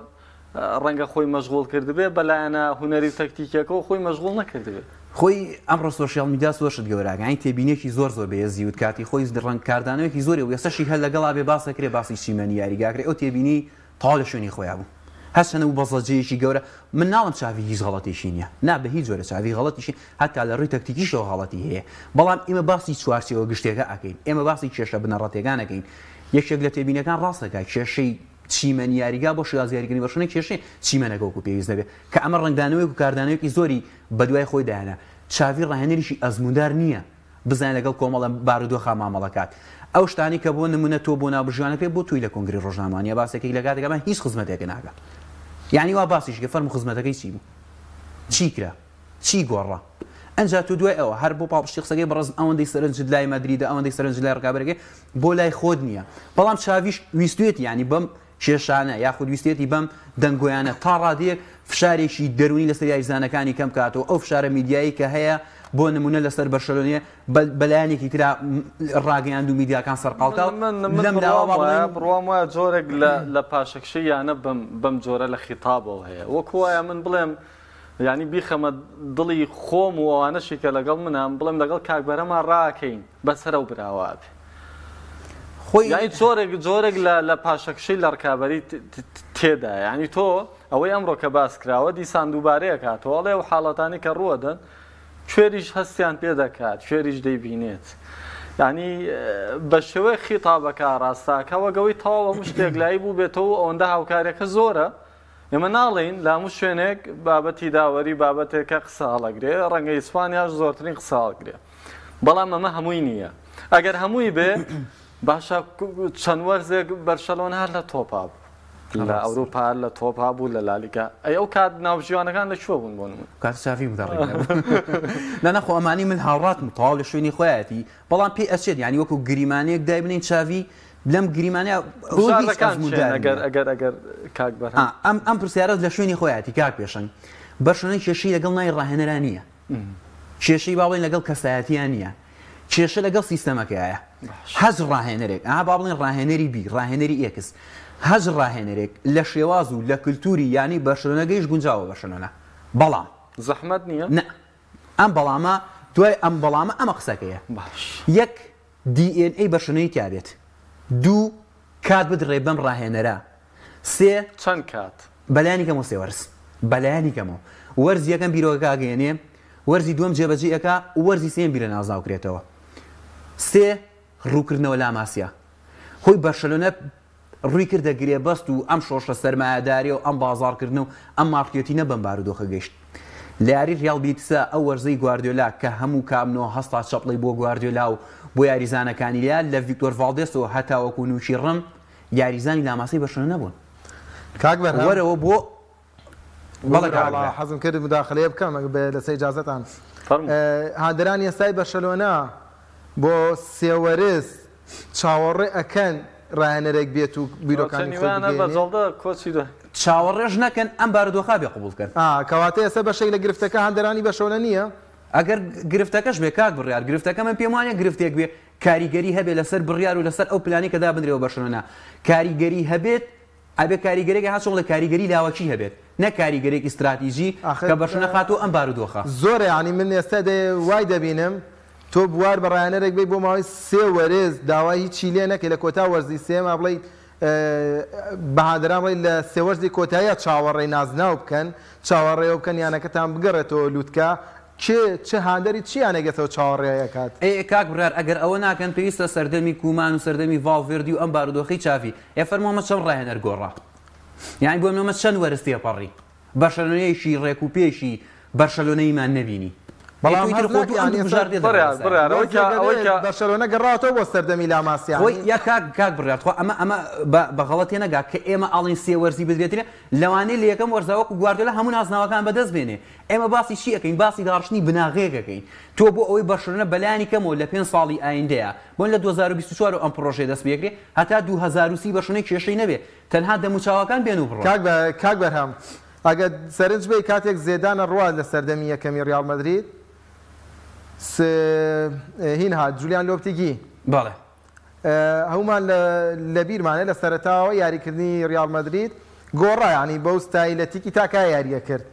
ڕەنگە خۆی مەشغوڵ کردبێ بەلایەنە هونەری و تەکتیکەکەەوە خۆی مەشغوڵ نەکردبێت خۆی ئەمڕۆ سۆشیال میدیا سۆشت گەوراگەی تێبینێکی زۆر بەهێزی و کاتی خۆی ڕەنگ کاردانەوەیەکی زۆری و ێستاشی هەر لەگەڵا بێ باسەکرێ باسی چیمەنی یاریگاکرێ ئەو تێبینی تاڵ لە شوێنی خۆیان بوو هەچەنە و بەزەجەیەکی گەورە من ناڵم چاوی هیچ غەڵەتیشی نییە نا بە هیچ جۆرە چاوی غەڵەتیشی هەتا لە ڕووی تەکتیکیشەوە غەڵەتی هەیە بەڵام ئێمە باسی چوارچێوە گشتێکە ئەکەین ئێمە باسی کێشە بنەڕەتێکانەکەین یەکێک لە تێبینەکان ڕاستەکە کێشەی چیمەنی یاریگا بۆ شازیاریگەنی بەشنە کێشەی چیمەنەکەوەکو پێویست دەبێت کە ئەمە ڕنگدانەوەی و کاردانەوەیەکی زۆری بەدوای خۆی دایانە چاوی ڕاهێنەریشی ئەزموندار نییە بزانێت لەگەڵ کۆمەڵە بارودۆخە مامەڵەکات ئەو شتانی کە بۆ نمونە تۆ بۆ ناوبژوانەکەی بۆ توی لە کۆنگری ڕۆژنامانیە باسێکی لە کاتێکەکەمان هیچ خزمەتێک ناکات یعنی وا باسیش کە فەرم خزمەتەکەی چی بوو چی کرا چی گۆڕە ئەنجا تو دوای ئەوە هەر بۆ پاڵپشتی قسەکەی بەڕز ئەوەندەی سەرنجت لای مەدریدە ئەوەندەی سەرنج لای ڕکابەرەکەی بۆ لای خۆت نییە بەڵام چاویش ویستوێت ینی بەم کێشانە یاخود ویستێتی بەم دەنگۆیانە تا ڕادەیەک فشارێکی دەرونی لەسەر یاریزانەکانی کەم کاتەوە ئەو فشارە میدیایی کە هەیە بۆ نمونە لەسەر بەرشەلۆنیە بەلایەنێکی ترا ڕاگەیاند و میدیاکان سەرقاڵتە لەم بڕوام وایە جۆرێک لە پاشەکشەی یانە بەم جۆرە لە خیتابەوە هەیە وەکو وایە من بڵێم ینی بیخەمە دڵی خۆم و ئەوانەشی کە لەگەڵ منام بڵێم لەگەڵ کاکبەرەمان ڕاکەین بەسەرە و براوابێ خۆی جۆرێک لە پاشەکشەی لە ڕکابەری تێدا ینی تۆ ئەوەی ئەمڕۆ کە باس کراوە دیسان دووبارەیە کاتەوەڵێ و حاڵەتانی کە ڕوەدەن کوێریش هەستیان پێ دەکات کوێریش دەیبینێت ینی بە شێوەیە خیتابەکە ڕاستاکەوە گەوەی تەواو هەموو شتێک لای بوو بێتەوە ئەوەندە هاوکارێکە زۆرە ئێمە ناڵێن لە هەموو شوێنێک بابەتی داوەری بابەتێکە قسە هەڵەگرێ ڕەنگە ئیسپانیاش زۆرترین قسە هەڵگرێ بەڵام ئەمە هەمووی نییە ئەگەر هەمووی بێ باشە چەند وەرزێک بەرشەلۆنە هەر لە تۆپا بوو لە ئەوروپا لە تۆپا بوو لە لالیگا ئەو کات ناوژیوانەکان لەکوێ بوون بۆ نمونە کات چاوی نەخۆ ئەمانی من هاوڕاتم تەواو لە شوێنی خۆیەتی بەڵام پێی ئەچێت ینی وەکو گریمانەیەک دای بنین چاوی لەم گریمانەیە ئەگەر کاک بەر ئەم پرسیارە لە شوێنی خۆیەتی کاک پێشنگ بەرشەلۆنە کێشەی لەگەڵ نای ڕاهێنەران نییە کێشەی باڵێن لەگەڵ کەسایەتیان نییە کێشە لەگەڵ سیستەمەکەیە هەز ڕاهێنەرێک با بڵێن ڕاهێنەری بی ڕاهێنەری ئێکس هەز ڕاهێنەرێک لە شێواز و لە کللتوری ینی بەرشەلۆنەگەیش گونجاوە بەرشەلۆنە بەڵام زەحمەت نییە ئەم بەڵامە دوای ئەم بەڵامە ئەمە قسەکەیە یەک DNA بەشنەی تیابێت 2 کات بدڕێ بەم ڕاهێنەرە 3 چەند کات بەلایانی کەمەوە 3 وەرز بەلایانی کەمەوە وەرزی یەکەم بیرۆکەکە گەێنێ وەرزی دووەم جێبەجێەکە وەرزی سێم بیرە نازاوکرێتەوە 3 ڕووکردنەوە لا ماسیە خۆی بەرشەلۆنە ڕووی کردە گرێ بەست و ئەم شۆشە سەرمایه‌داری و ئەم بازاڕکردن و ئەم مارکێتینە بەم بارودۆخە گەیشت لە یاری ریال بیتسە ئەو وەرزەی گواردیۆلا کە هەموو کامنەوە هەستا چەپڵی بۆ گواردیۆلا و بۆ یاریزانەکانی لیا لە ڤیکتۆر ڤالدێسەوە هەتاوەکو نوچی ڕم یاریزانی لاماسەی بەرشەلۆنە نەبوون وەرەوە بۆ حەزم کرد مداخلەیە بکەم لەسەر ئیجازەتان هاندەرانی ئێستای بەرشەلۆنە بۆ سێوەرز چاوەڕێ ئەکەن ڕاهێنەرێک بێت و بیرۆکانی چاوەڕێژ نەکەن ئەم بارودۆخا بێ قبولکەن کەواتە ئێستا بەشێک لە گرفتەکە هاندەرانی بەشەلۆنە نییە ئەگەر گرفتەکەش بێ کاک بڕیار گرفتەکە من پێم وانە گرفتێک بێ کاریگەری هەبێت لەسەر بڕیار و لەسەر ئەو پلانی کە دابدرێەوە بەشەلۆنە کاریگەری هەبێت ئەبێ کاریگەرێکی هاتوڵ لە کاریگەری لاوەکی هەبێت نە کاریگەرێکی استراتیژی کە بەشەنە خاتۆ ئەم بارودۆخە زۆر ینی من ئێستا وای دەبینم تۆ بوار بە ڕایەنەرێک بێ بۆ ماوەی 3 وەرز داوای هیچی لێ نەکەی لە کۆتا وەرزی سێمە بڵێ بەهادران بڵێ لە سێوەرزی کۆتاییە چاوەڕێی نازناو بکەن چاوەڕێەوە بکەن یانەکەتان بگەڕێتەوە لووتکە چه هاندەری چیانەگەێتەوە چاوەڕێیەکات کاک برار ئەگەر ئەوە ناکەن پێویستە سەردەمی کومان و سەردەمی ڤالڤێردی و ئەم بارودۆخی چاوی فەرمۆمە چەند ڕاهێنەر گۆڕا یانی بۆ منەوە چەند وەرز تێپەڕی بەرشەلۆنەیەشی ڕێک و پێشی بەرشەلۆنەیمان نەبینی بەرشەلۆنە گەڕاتەوە بۆ سەردەمی لاماسیان یا کاک بڕات ئەمە بەغەڵەتی نەگا کە ئێمە ئاڵین سێ وەرزی بدرێتێنێ لەوانەیە لە یەکەم وەرزاوەکو گواردیۆلا هەموو نازناوەکان بەدەست بێنێ ئێمە باسی چی ئەەکەین باسی داڕشتنی بناغەیەکەکەین تۆ بۆ ئەوەی بەرشەلۆنە بەلایانی کەمەوە لە 5 ساڵی ئایندەیە بۆن لە 2024 ئەم پرۆژەی دەست بێگرێ هەتا 2030 بەرشەلۆنەی کێشەی نەبێ تەنها دەموچاوەکان بێن و بڕۆ کاک بەرهەم ئەگەر سەرنج بێ کاتێک زێدانە ڕوات لە سەردەمی یەکەمی ڕیال مەدرید هین هات جولیان لۆپتیگی بەڵێ هەمومان لە بیرمانە لە سەرەتاوە یاریکردنی ریال مەدرید گۆڕا ینی بەو ستایلەتیکی تاکا یاریە کرد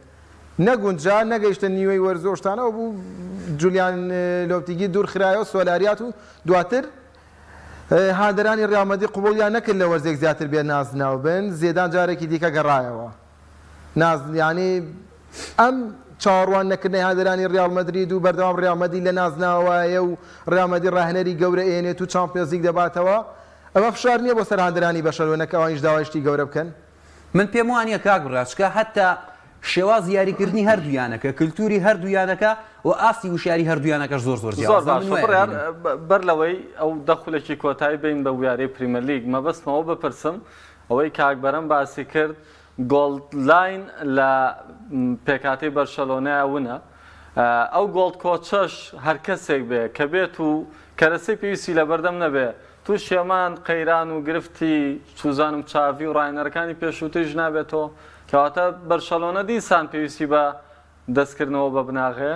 نەگونجا نەگەیشتە نیوەی وەرزۆشتانەوە بوو جولیان لۆپتیگی دوور خرایەوە سۆلاریات و دواتر هاندەرانی ریال مەدرید قبوڵیان نەکرد لە وەرزێک زیاتر بێ نازناو بن زێدان جارێکی دیکە گەڕایەوە ینی ئەم چاڕوان نەکردنی هاندەرانی ریال مەدرید و بەردەوام ریال مەدرید لە نازناوایە و ریال مەدرید ڕاهێنەری گەورە ئێنێت و چامپیۆنز لیگ دەباتەوە ئەمە فشار نییە بۆ سەر هاندەرانی بەشەلۆنە کە ئەوانیش داوایشتی گەورە بکەن من پێم وانە کاک بڕاچکە هەتا شێواز یاریکردنی هەردوویانەکە کللتوری هەردوویانەکە و ئاسی وشاری هەردوویانەکەش زۆر بەر لەوەی ئەو دەخولێکی کۆتایی بین بە ویارەی پریمەر لیگ مەبەستمەوە بپرسم ئەوەی کاکبەرم باسی کرد گۆڵد لاین لە پێکاتی بەرشەلۆنەیە ونە ئەو گۆڵد کۆچەش هەر کەسێک بێ کە بێت و کەرەسەی پێویستی لە بەردەم نەبێ تو شێمان قەیران و گرفتی چوزانم چاوی و ڕاهێنەرەکانی پێشووتیش نابێتەوە کەواتە بەرشەلۆنە دیسان پێویستی بە دەستکردنەوە بە بناغێ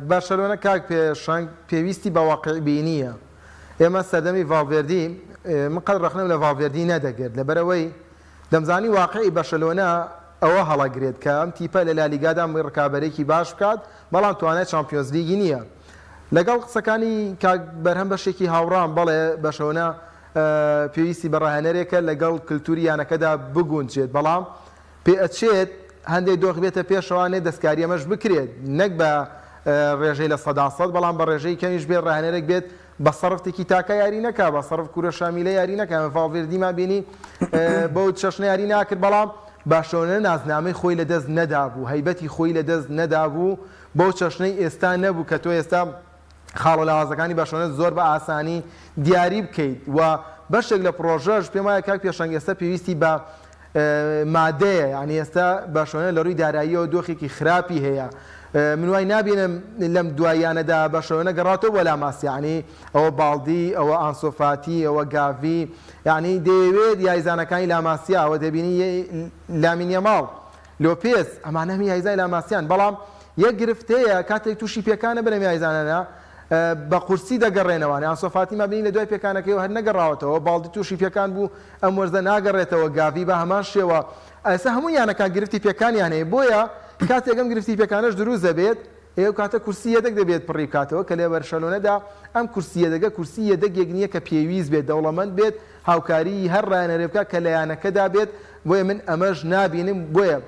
بەرشەلۆنە کاک پێشنگ پێویستی بە واقعی بینیە ئێمە سەردەمی ڤالڤێردی من قەت ڕەخنەم لە ڤالڤێردی نەدەگرێت لەبەرەوەی دەمزانی واقعی بەرشەلۆنە ئەوە هەڵەگرێت کە ئەم تیپە لە لالیگادا ڕکابەرێکی باش بکات بەڵام توانێت چامپیۆنز لیگی نییە لەگەڵ قسەکانی کاک بەرهەم بەشێکی هاوڕام بەڵێ بەشەلۆنە پێویستی بە ڕاهێنەرێکە لەگەڵ کللتوری یانەکەدا بگونجێت بەڵام پێ ئەچێت هەندێک دۆخ بێتە پێشەوانێ دەستکاری ئەمەش بکرێت نەک بە ڕێژەی لە 100 بەڵام بە ڕێژەی کەمیش بێت ڕاهێنەرێک بێت بە سەرفتێکی تاکە یاری نەکا بە سەرف کوورە شامیلە یاری نەکە ڤالڤێردیمان بینی بەو چەشنە یاری ناکرد بەڵام باشەوەنە نازنامەی خۆی لە دەست نەدابوو هەیبەتی خۆی لە دەست نەدابوو بەو چەشنەی ئێستا نەبوو کە تۆ ئێستا خاڵە لاوازەکانی باشەوەنە زۆر بە ئاسانی دیاری بکەیت و بەشێک لە پرۆژەش پێم وایە کاک پێشەنگ ئێستا پێویستی بە مادەیە یعنی ئێستا باشەوەنە لە ڕووی داراییەوە دۆخێکی خراپی هەیە من وای نابینم لەم دوایانەدا بەشەوەنە گەڕاتەوە بۆ لاماسیانی ئەوە باڵدی ئەوە ئانسۆفاتی ئەوە گاڤی یعنی دەیەوێت یاریزانەکانی لاماسیا ئەوە دەبینی لامین یەماڵ لۆپێز ئەمانە هەمی یاریزای لاماسیان بەڵام یەک گرفتەیە کاتێک تووشی پێکانە بنەم یاریزانانە بە قورسی دەگەڕێنەوەی ئانسۆفاتی مابینی لە دوای پێکانەکەیەوە هەر نەگەڕاوەتەوە باڵدی تووشی پێکان بوو ئەم وەرزە ناگەڕێتەوە گاڤی بە هەمان شێوە ئەستا هەموو یانەکان گرفتی پێکانیان هەیە بۆیە کاتێکم گرفتی پێکانەش دروست دەبێت ئێو کاتە کورسی یەدەک دەبێت پڕی بکاتەوە کە لێ بەرشەلۆنەدا ئەم کورسی یەدەگە کورسی یەدەگێک نییە کە پێویست بێت دەوڵەمەند بێت هاوکاری هەر ڕایەنەرێ بکات کە لەیانەکەدا بێت بۆیە من ئەمەش نابینم بۆیە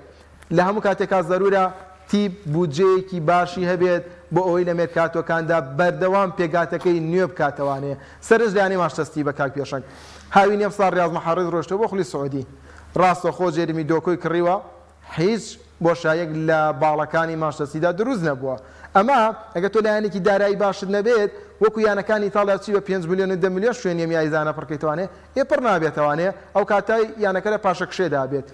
لە هەموو کاتێکا زەرورە تیپ بودجەیەکی باشی هەبێت بۆ ئەوەی لە مێرکاتۆکاندا بەردەوام پێگاتەکەی نوێ بکاتەوانەیە سەرش لایەنەی ماشتەستی بە کاک پێشنگ هاوی نێف ساڵ ڕاز مەحەڕز ڕۆشتەوە بۆ خولی سعودی ڕاستەخۆ جێرمی دۆکۆی کڕیوە هیچ بۆشایەک لە باڵەکانی ماشتەسیدا دروست نەبووە ئەمە ئەگە تۆ لایەنێکی دارایی باشت نەبێت وەکو یانەکانی ئیتاڵیا چی بە 5 میلیۆن 10 میلیۆن شوێنی میایزانە پڕکەیتوانێ پڕ نابێتوانێ ئەو کاتای یانەکە لە پاشەکشێدا بێت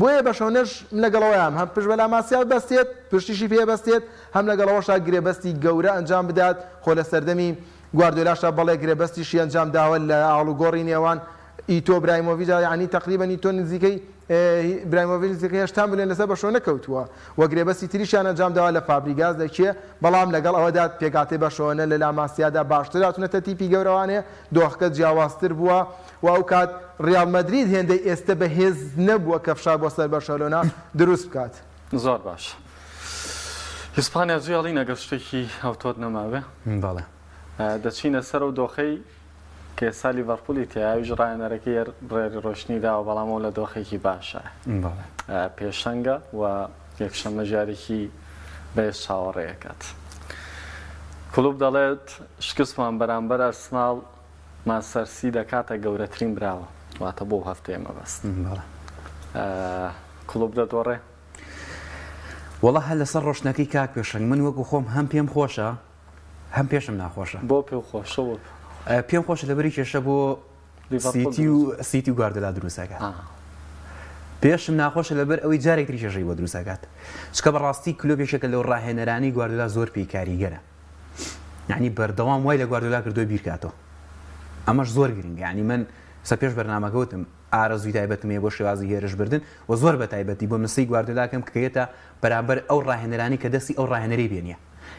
بۆیە بەشەونەش لەگەڵەوەیان هەم پشت بەلا ماسیال بەستێت پشتیشی پێ بەستێت هەم لەگەڵەوەشا گرێبەستی گەورە ئەنجام بدات خۆ لە سەردەمی گواردیۆلاشا بەڵێ گرێبەستیشی ئەنجام داوە لە ئاڵوگۆڕی نێوان ئیتۆ برایمۆڤیچ یعنی تقریبا ئیتۆ نزیکەی برایمۆڤیچ نزیکەی 8 میلیۆن لەسەر بەشەوە نەکەوتووە و گرێبەستی تریشیان ئەنجام داوە لە فابریگاز دەکێ بەڵام لەگەڵ ئەوەدا پێکاتی بەشەوەنە لە لاماسیادا باشتر هاتوونەتە تیپی گەورەوانێ دۆخەکە جیاوازتر بووە و ئەو کات ریال مەدرید هێندەی ئێستا بەهێز نەبووە کە فشار بۆ سەر بەرشەلۆنا دروست بکات زۆر باش ئیسپانیا جوێڵی نەگەر شتێکی ئەوتۆت نەماوێ بەڵێ دەچینە سەر و دۆخەی کە ئێستا لیڤەرپولی تیاویش ڕایەنەرەکەی ڕێری ڕۆشنیداوە بەڵامەوە لە دۆخێکی باشە پێشەنگە و یەکشەمە ژارێکی بەهێز چاوەڕێیەکات کلوب دەڵێت شکستمان بەرامبەر ئەرسناڵ ماسەرسی دەکاتە گەورەترین براوە واتە بۆ هەفتەیە مەبەست کلوب دەدۆڕێ وەڵا هەر لەسەر ڕۆشنەکەی کاک پێشنگ من وەکو خۆم هەم پێم خۆشە هەم پێشم ناخۆشە بۆ پێ خۆشەوە پێم خۆشە لەبەری کێشە بۆ سیتی و گواردیۆلا دروستەکە پێشم ناخۆشە لەبەر ئەوەی جارێک تری کێشەی بۆ دروستەکات چکە بەڕاستی کلۆبێکێکە لەو ڕاهێنەرانی گواردیۆلا زۆر پێی کاریگەرە یعنی بەردەوام وای لە گواردیۆلا کردووە بیرکاتەوە ئەمەش زۆر گرنگە یعنی من سە پێش بەرنامەکەوتم ئارەزووی تایبەتمێ بۆ شێوازی هێرش بردن و زۆر بە تایبەتی بۆ مسی گواردیۆلاکەم کەیەتە بەرامبەر ئەو ڕاهێنەرانی کە دەستی ئەو ڕاهێنەری بێنیە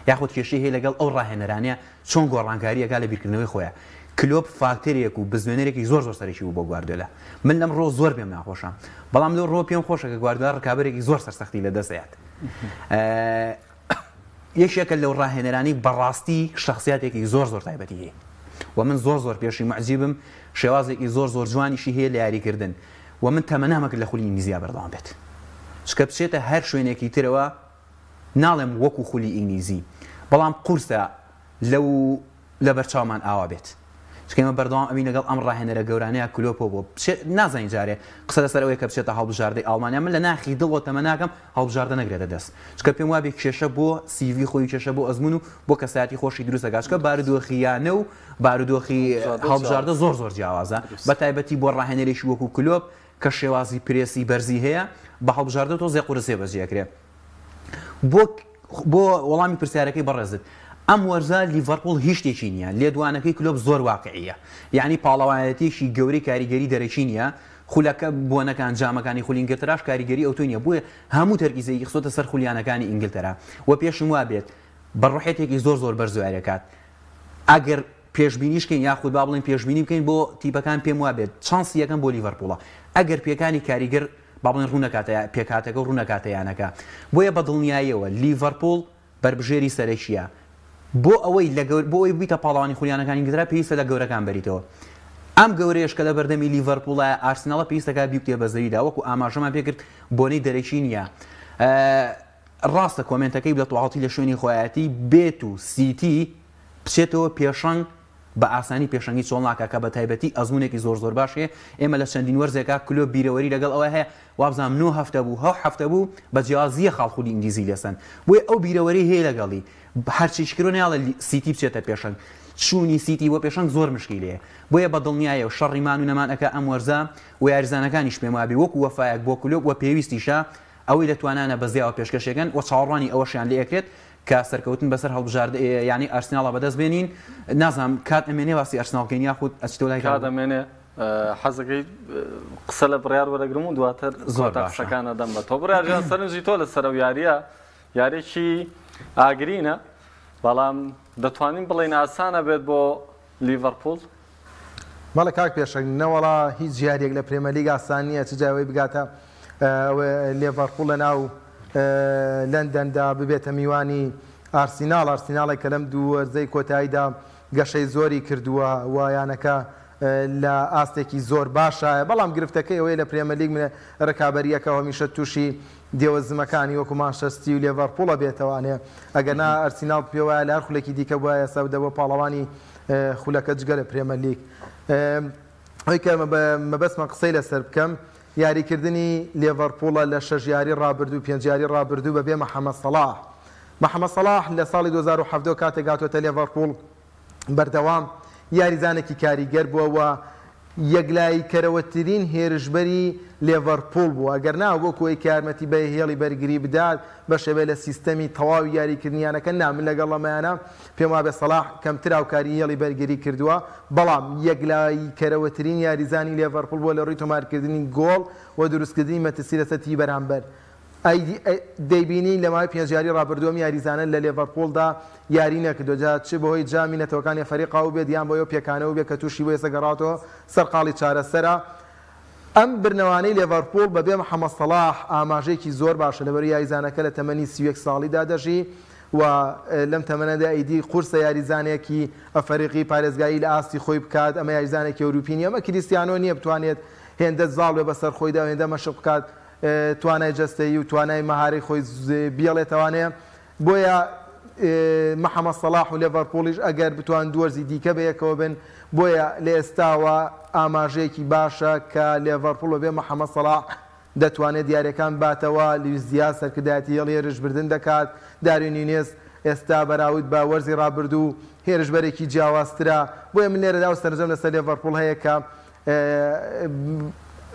یاخود کێشەی هەیە لەگەڵ ئەو ڕاهێنەرانیە چۆن گۆڕانکاریەکە لە بیرکردنەوەی خۆیان کلۆب فاکتەرێک و بزوێنەرێکی زۆر سەرێکی بوو بۆ گواردیۆلا من لەم ڕۆ زۆر پێم ناخۆشە بەڵام لەو ڕۆ پێم خۆشە کە گواردیۆلا ڕکابەرێکی زۆر سەرسەختی لە دەستێت یەکێکە لەو ڕاهێنەرانی بەڕاستی شخصیاتێکی زۆر تایبەتی هەیە و من زۆر پێشی معجیبم شێوازێکی زۆر جوانیشی هەیە لە یاریکردن و من تەمەنامەکە لە خولی ئینگلیزیا بەردەوام بێت چکە بچێتە هەر شوێنێکی ترەوە ناڵێم وەکو خولی ئینگلیزی بەڵام قورسە لە بەرچاومان ئاوا بێت چکەمە بەردەوام ئەوی لەگەڵ ئەم ڕاهێنەرە گەورانەیە کلۆپۆ بۆ نازانین جارێ قسە لەسەر ئەوەیە کە بچێتە هەڵبژاردەی ئەڵمانیا من لە ناخی دڵەوە تەمەناکەم هەڵبژاردە نەگرێتە دەست چکە پێم وابێ کێشە بۆ سیڤی خۆی کێشە بۆ ئەزمون و بۆ کەسایەتی خۆشی دروستەکات چکە بارودۆخیانە و بارودۆخی هەڵبژاردە زۆر جیاوازە بە تایبەتی بۆ ڕاهێنەرێکی وەکو کلۆب کە شێوازی پرێسی بەرزی هەیە بە هەڵبژاردە تۆ زێ قورسێ بەجێکرێ بۆ وەڵامی پرسیارەکەی بەڕێزت ئەم وەرزە لیڤەرپوڵ هیچ شتێکی نییە لێدوانەکەی کلۆب زۆر واقعیە یعنی پاڵەوانەتێکی گەورەی کاریگەری دەرەکی نییە خولەکە بۆنەکان جامەکانی خولی ئینگلتەراش کاریگەری ئەوتۆ نییە بۆیە هەموو تەرکیزەی خستۆتە سەر خولیانەکانی ئینگلتەرا و پێشم وا بێت بەڕوحێتێکی زۆر بەرزوارەکات ئەگەر پێشبینیشکەین یاخود با بڵین پێشبینی بکەین بۆ تیپەکان پێم وا بێت چانسی یەکەم بۆ لیڤەرپوڵە ئەگەر پێکانی کاریگەر با بڵین پێکاتەکە و ڕوونەکاتەیانەکە بۆیە بە دڵنیاییەوە لیڤەرپوڵ بربژێری سەرەکیە بۆ ئەوەی بۆ ئەوی بیتە پاڵەوانی خولیانەکانی ئینگلتەرا پێویستە لە گەورەکان بەریتەوە ئەم گەورەیەش کە لە بەردەمی لیڤەرپوڵە ئارسناڵە پێویستەکە بیوتێ بەزەریدا وەکو ئاماژەمان پێکرد بۆنەی دەرەکی نییە ڕاستە کۆمنتەکەی بڵێت واڵتی لە شوێنی خۆیەتی بێت و سیتی بچێتەوە پێشەنگ بە ئاسانی پێشەنگی چۆڵ ناکە کە بە تایبەتی ئەزمونێکی زۆر باشێ ئێمە لە چەندین وەرزێکا کلۆب بیرەوەری لەگەڵ ئەوە هەیە وابزانام 9 هەفتە بوو 7 هەفتە بوو بە جیازیە خاڵخولی ئینگلیزی لەسەن بۆیە ئەو بیرەوەری هەیە لەگەڵی هەرچیشکردۆ ناڵە سیتی بچێتە پێشەنگ چوونی سیتی وە پێشەنگ زۆر مشکیلەیە بۆیە بە دڵنیایە و شەڕیمان و نەمانەکە ئەم وەرزە و یاریزانەکانیش پێم وابێ وەکو وەفایەک بۆ کلۆب وە پێویستیشە ئەوەی دەتوانانە بەزیاوە پێشکەشێکن و چاوەڕوانی ئەوەشیان لێ ئەکرێت کە سەرکەوتن بەسەر هەڵبژاردە ینی ئارسناڵە بەدەست بێنین نازانم کات ئەمێنێ واسی ئارسناڵکەین یاخود ئەچیتۆ لای کات ئەمێنێ حەزەکەی قسە لە بڕیار وەرەگرم و دواتر زۆر قسەکانە دەم بە تۆ بڕیارجان سەرنجی تۆ لە سەرەوە یاریە یارێکی ئاگرینە بەڵام دەتوانین بڵێن ئاسانە بێت بۆ لیڤەرپوڵ بەڵێ کاک پێشەنگ نەوەڵا هیچ یاریێک لە پرێمەرلیگ ئاسان نییە چ جاوەی بگاتە لیڤەرپوڵ لە ناو لەندەندا ببێتە میوانی ئارسیناڵێک کە لەم دوو وەرزەی کۆتاییدا گەشەی زۆری کردووە و یانەکە لە ئاستێکی زۆر باشایە بەڵام گرفتەکەی ئەوەی لە پرێمە لیگ منە ڕکابەریەکە هەمیشە تووشی دێوەزمەکانی وەکو مانچەستر و لێڤەرپوڵە بێتەوانێ ئەگەنا ئەرسیناڵ پێوایە لە هەر خولێکی دیکە بووە ئێستا دەبە پاڵەوانی خولەکە جگە لە پرێمە لیگ. ئەوەی کە مەبەستمە قسەی لەسەر بکەم یاریکردنی لێڤەرپوڵە لە 6 یاری ڕابردوو 5 یاری ڕابردوو بەبێ محەممەد سەلاح. محەممەد سەلاح لە ساڵی 2017 کاتێک هاتوۆتە لێڤەرپوڵ بەردەوام یاریزانێکی کاریگەر بووە یەکلای کەرەوەترین هێرشبەری لێڤەرپوڵ بووە ئەگەر نا بۆ کۆی یارمەتی بە هێڵی بەرگری بدات بە شێوێ لە سیستەمی تەواوی یاریکردنیانەکە نامن لەگەڵ ئەمەیانە پێم وابێ سەلاح کەمتر هاوکاری هێڵی بەرگری کردووە بەڵام یەکلای کەرەوەترین یاریزانی لێڤەرپوڵ بووە لە ڕووی تۆمارکردنی گۆڵ و دروستکردنی مەترسی لەسەر تی بەرامبەر دەیبینی لە ماوەی 5 یاری ڕابردووەم یاریزانە لە لێڤەرپوڵدا یاری نەکردوجات چ بەهۆی جامینەتەوەکانی فەریقا و بێت یان بۆ پێکانەوە بێت کە تووشی بۆ ێستا گەڕاتەوە سەرقاڵی چارەسەرە ئەم برنەوانەی لێڤەرپوڵ بەبێ محەممەد سەلاح ئاماژەیەکی زۆر باشە لەبەر یاریزانەکە لە تەمەنی 31 ساڵیدا دەژی و لەم تەمەنەدا ئەیدی قورسە یاریزانێکی ئەفریقی پارێزگایی لە ئاستی خۆی بکات ئەمە یاریزانێکی ئەوروپینی ئەمە کریستیانۆ نییە بتوانێت هێندە زاڵ بێ بەسەر خۆیدا و هێندە مەشق بکات توانای جەستەیی و توانای مەهارەی خۆی بیاڵێتەوانەیە بۆیە محەممەد سەلاح و لێڤەرپوڵیش ئەگەر بتوان دووەرزی دیکە بەیەکەوە بن بۆیە لە ئێستاوە ئاماژەیەکی باشە کە لێڤەرپوڵ بێ محەممەد سەلاح دەتوانێت دیارەکان باتەوە لویس دیاز سەرکردایەتی هێڵی هێرشبردن دەکات داروین نونێز ئێستا بەراورد بە وەرزی ڕابردوو هێرشبەرێکی جیاوازترە بۆیە من لێرەدا و سەرنجەم لەسەر لێڤەرپوڵ هەیە کە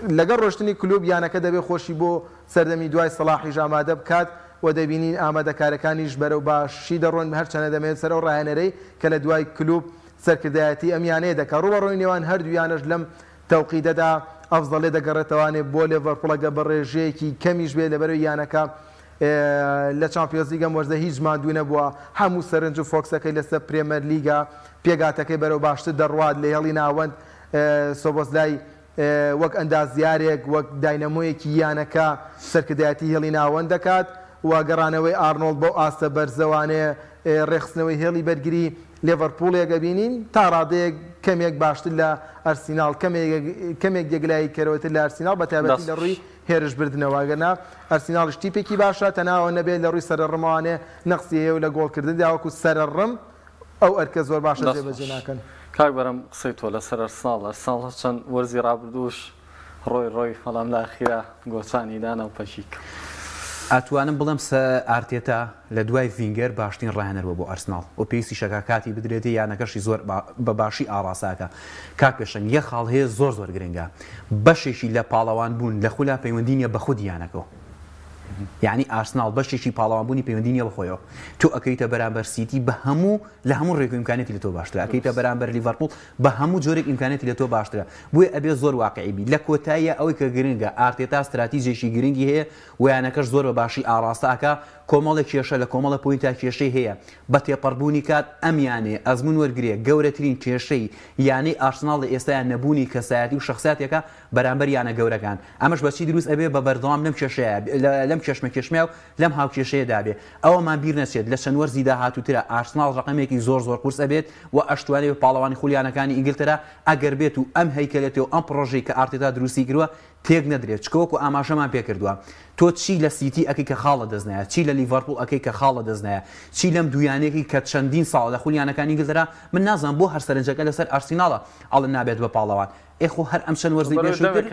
لەگەڵ ڕۆشتنی کلوب یانەکە دەبێت خۆشی بۆ سەردەمی دوای سەلاحیش ئامادە بکات و دەبینین ئامادەکارەکانیش بەرەو باشی دەڕۆن هەرچەنە دەمێت سەر ئەو ڕاهێنەرەی کە لە دوای کلوب سەرکردایەتی ئەمیانەیە دەکات ڕوبەڕۆی نێوان هەردوویانش لەم تەوقیدەدا ئەفزەڵێ دەگەڕێتەوانێ بۆ لێڤەرپوڵەکە بە ڕێژەیەکی کەمیش بێت لەبەرەوەی یانەکە لە چامپیۆنز لیگە وەرزە هیچ ماندوو نەبووە هەموو سەرنج و فۆکسەکەی لەسەر پرێمەر لیگە پێگاتەکەی بەرەو باشتر دەڕوات لە هێڵی ناوەند سۆبۆزلای وەک ئەندازیارێک وەک داینەمۆیەکی یانەکە سەرکردایەتی هێڵی ناوەند دەکات و گەڕانەوەی ئارنۆڵد بۆ ئاستە بەرزەوانێ ڕێخستنەوەی هێڵی بەرگری لێڤەرپوڵێک ئەبینین تا ڕادەیەک کەمێک باشتر لە ئەرسیناڵ کەمێک یەکلایی کەرەوەتر لە ئەرسیناڵ بە تایبەتی لە ڕووی هێرشبردنەوە گەنا ئەرسیناڵش تیپێکی باشە تەناوە نەبێت لە ڕووی سەرڕمانێ نەقسی هەیە و لە گۆڵکردندا وەکو سەرڕم ئەو ئەرکە زۆر باشە جێبەجێ ناکەن. کاک بەرەم قسەی تۆ لەسەر ئەرسیناڵ چەند وەرزی ڕابردووش ڕۆی فەڵام لە ئەخیرا گۆچانی دانا و پەشیک ئەتوانم بڵم ئارتێتا لە دوای ڤینگەر باشترین ڕاهێنەرەوە بۆ ئەرسناڵ و پێویستی شەکاکاتی بدرێتی یانەکەشی زۆر بە باشی ئاراساکە کاک پێشەنگ یە خاڵ هەیە زۆر گرنگە بەشێکی لە پاڵەوان بوون لە خولا پەیوەندی نیە بە خودی یانەکەەوە یعنی ئارسناڵ بەشێکی پاڵەوانبوونی پەیوەندی نیە بەخۆیەوە تۆ ئەەکەیتە بەرامبەر سیتی بە هەموو لە هەموو ڕێک ئیمکانێتی لە تۆ باشترە ئەەکەیتە بەرامبەر لیڤەرپوڵ بە هەموو جۆرێک ئیمکانێتی لە تۆ باشترە بۆیە ئەبێ زۆر واقعی بی لە کۆتاییە ئەوەی کە گرنگە ئارتێتا استراتیژێکی گرنگی هەیە و یانەکەش زۆر بە باشی ئاراستاکە کۆمەڵێک کێشە لە کۆمەڵە پۆینتا کێشەی هەیە بە تێپەڕبوونی کات ئەمیانێ ئەزمون وەرگێ گەورەترین کێشەی یانەی ئارسناڵ لە ئێستایان نەبوونی کەسایەتی و شخصیاتێکە بەرامبەر یانە گەورەکان ئەمەش بەچی دروست ئەبێ بە بەردەوام لەم کێشەیە لەم کێشمە و لەم هاوکێشەیە دابێ ئەوەمان بیر نەچێت لە چەند وەرزی داهاتووترە ئارسناڵ ڕقمێکی زۆر قورس ئەبێت و ئەشتوانێ پاڵەوانی خولیانەکانی ئینگلترا ئەگەر بێت و ئەم هەیکەلێتەوە ئەم پرۆژەی کە ئارتێتا دروستی کردووە تێک نەدرێت چکۆک و ئاماژەمان پێکردووە تۆ چی لە سیتی ئەکەی کە خاڵە دەستنایە چی لە لیڤەرپوڵ ئەکەی کە خاڵە دەستنایە چی لەم دویانێکی کە چەندین ساڵ لە خولیانەکانی ئینگلترا من نازانم بۆ هەر سەرنجەکە لەسەر ئارسیناڵە ئەڵە نابێت بە پاڵەوان ئێخۆ هەر ئەم چەند وەرزەی پێشووتر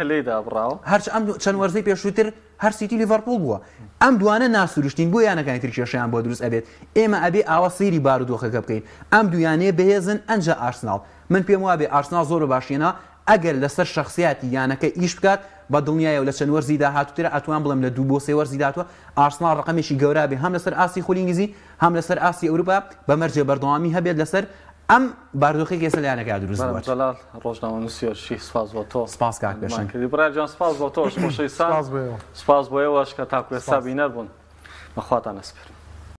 هەر ئەم چەند وەرزەی پێشووتر هەر سیتی لیڤەرپوڵ بووە ئەم دوانە ناسروشتین بۆ یانەکانی تر کێشەیان بۆ دروست ئەبێت ئێمە ئەبێ ئاوا سەیری بارودۆخەکە بکەین ئەم دویانەیە بەهێزن ئەنجا ئارسناڵ من پێم وابێ ئارسناڵ زۆر باشیێنە ئەگەر لەسەر شخصیاتی یانەکە ئیش بکات بە دڵنیایە و لە چەند وەرزی داهاتووترە ئەتوان بڵم لە 2 بۆ 3 وەرزی داهاتوە ئارسناڵ ڕقمێکی گەورە بێ هەم لەسەر ئاسی خولینگیزی هەم لەسەر ئاسی ئەوروپا بەمەرجێ بەردەوامی هەبێت لەسەر ئەم باردۆخی کێسە لە یانەکە دروست بووە. جەلال ڕۆژنامە نووسیەرشی سپاس بۆ تۆ. سپاس کاک پێشەنگ. براجان سپاس بۆ تۆش خۆشەویستان. سپاس بۆ ئێوەش کە تاکو ئێستا بینەر بوون. بەخواتان ئەسپێرم.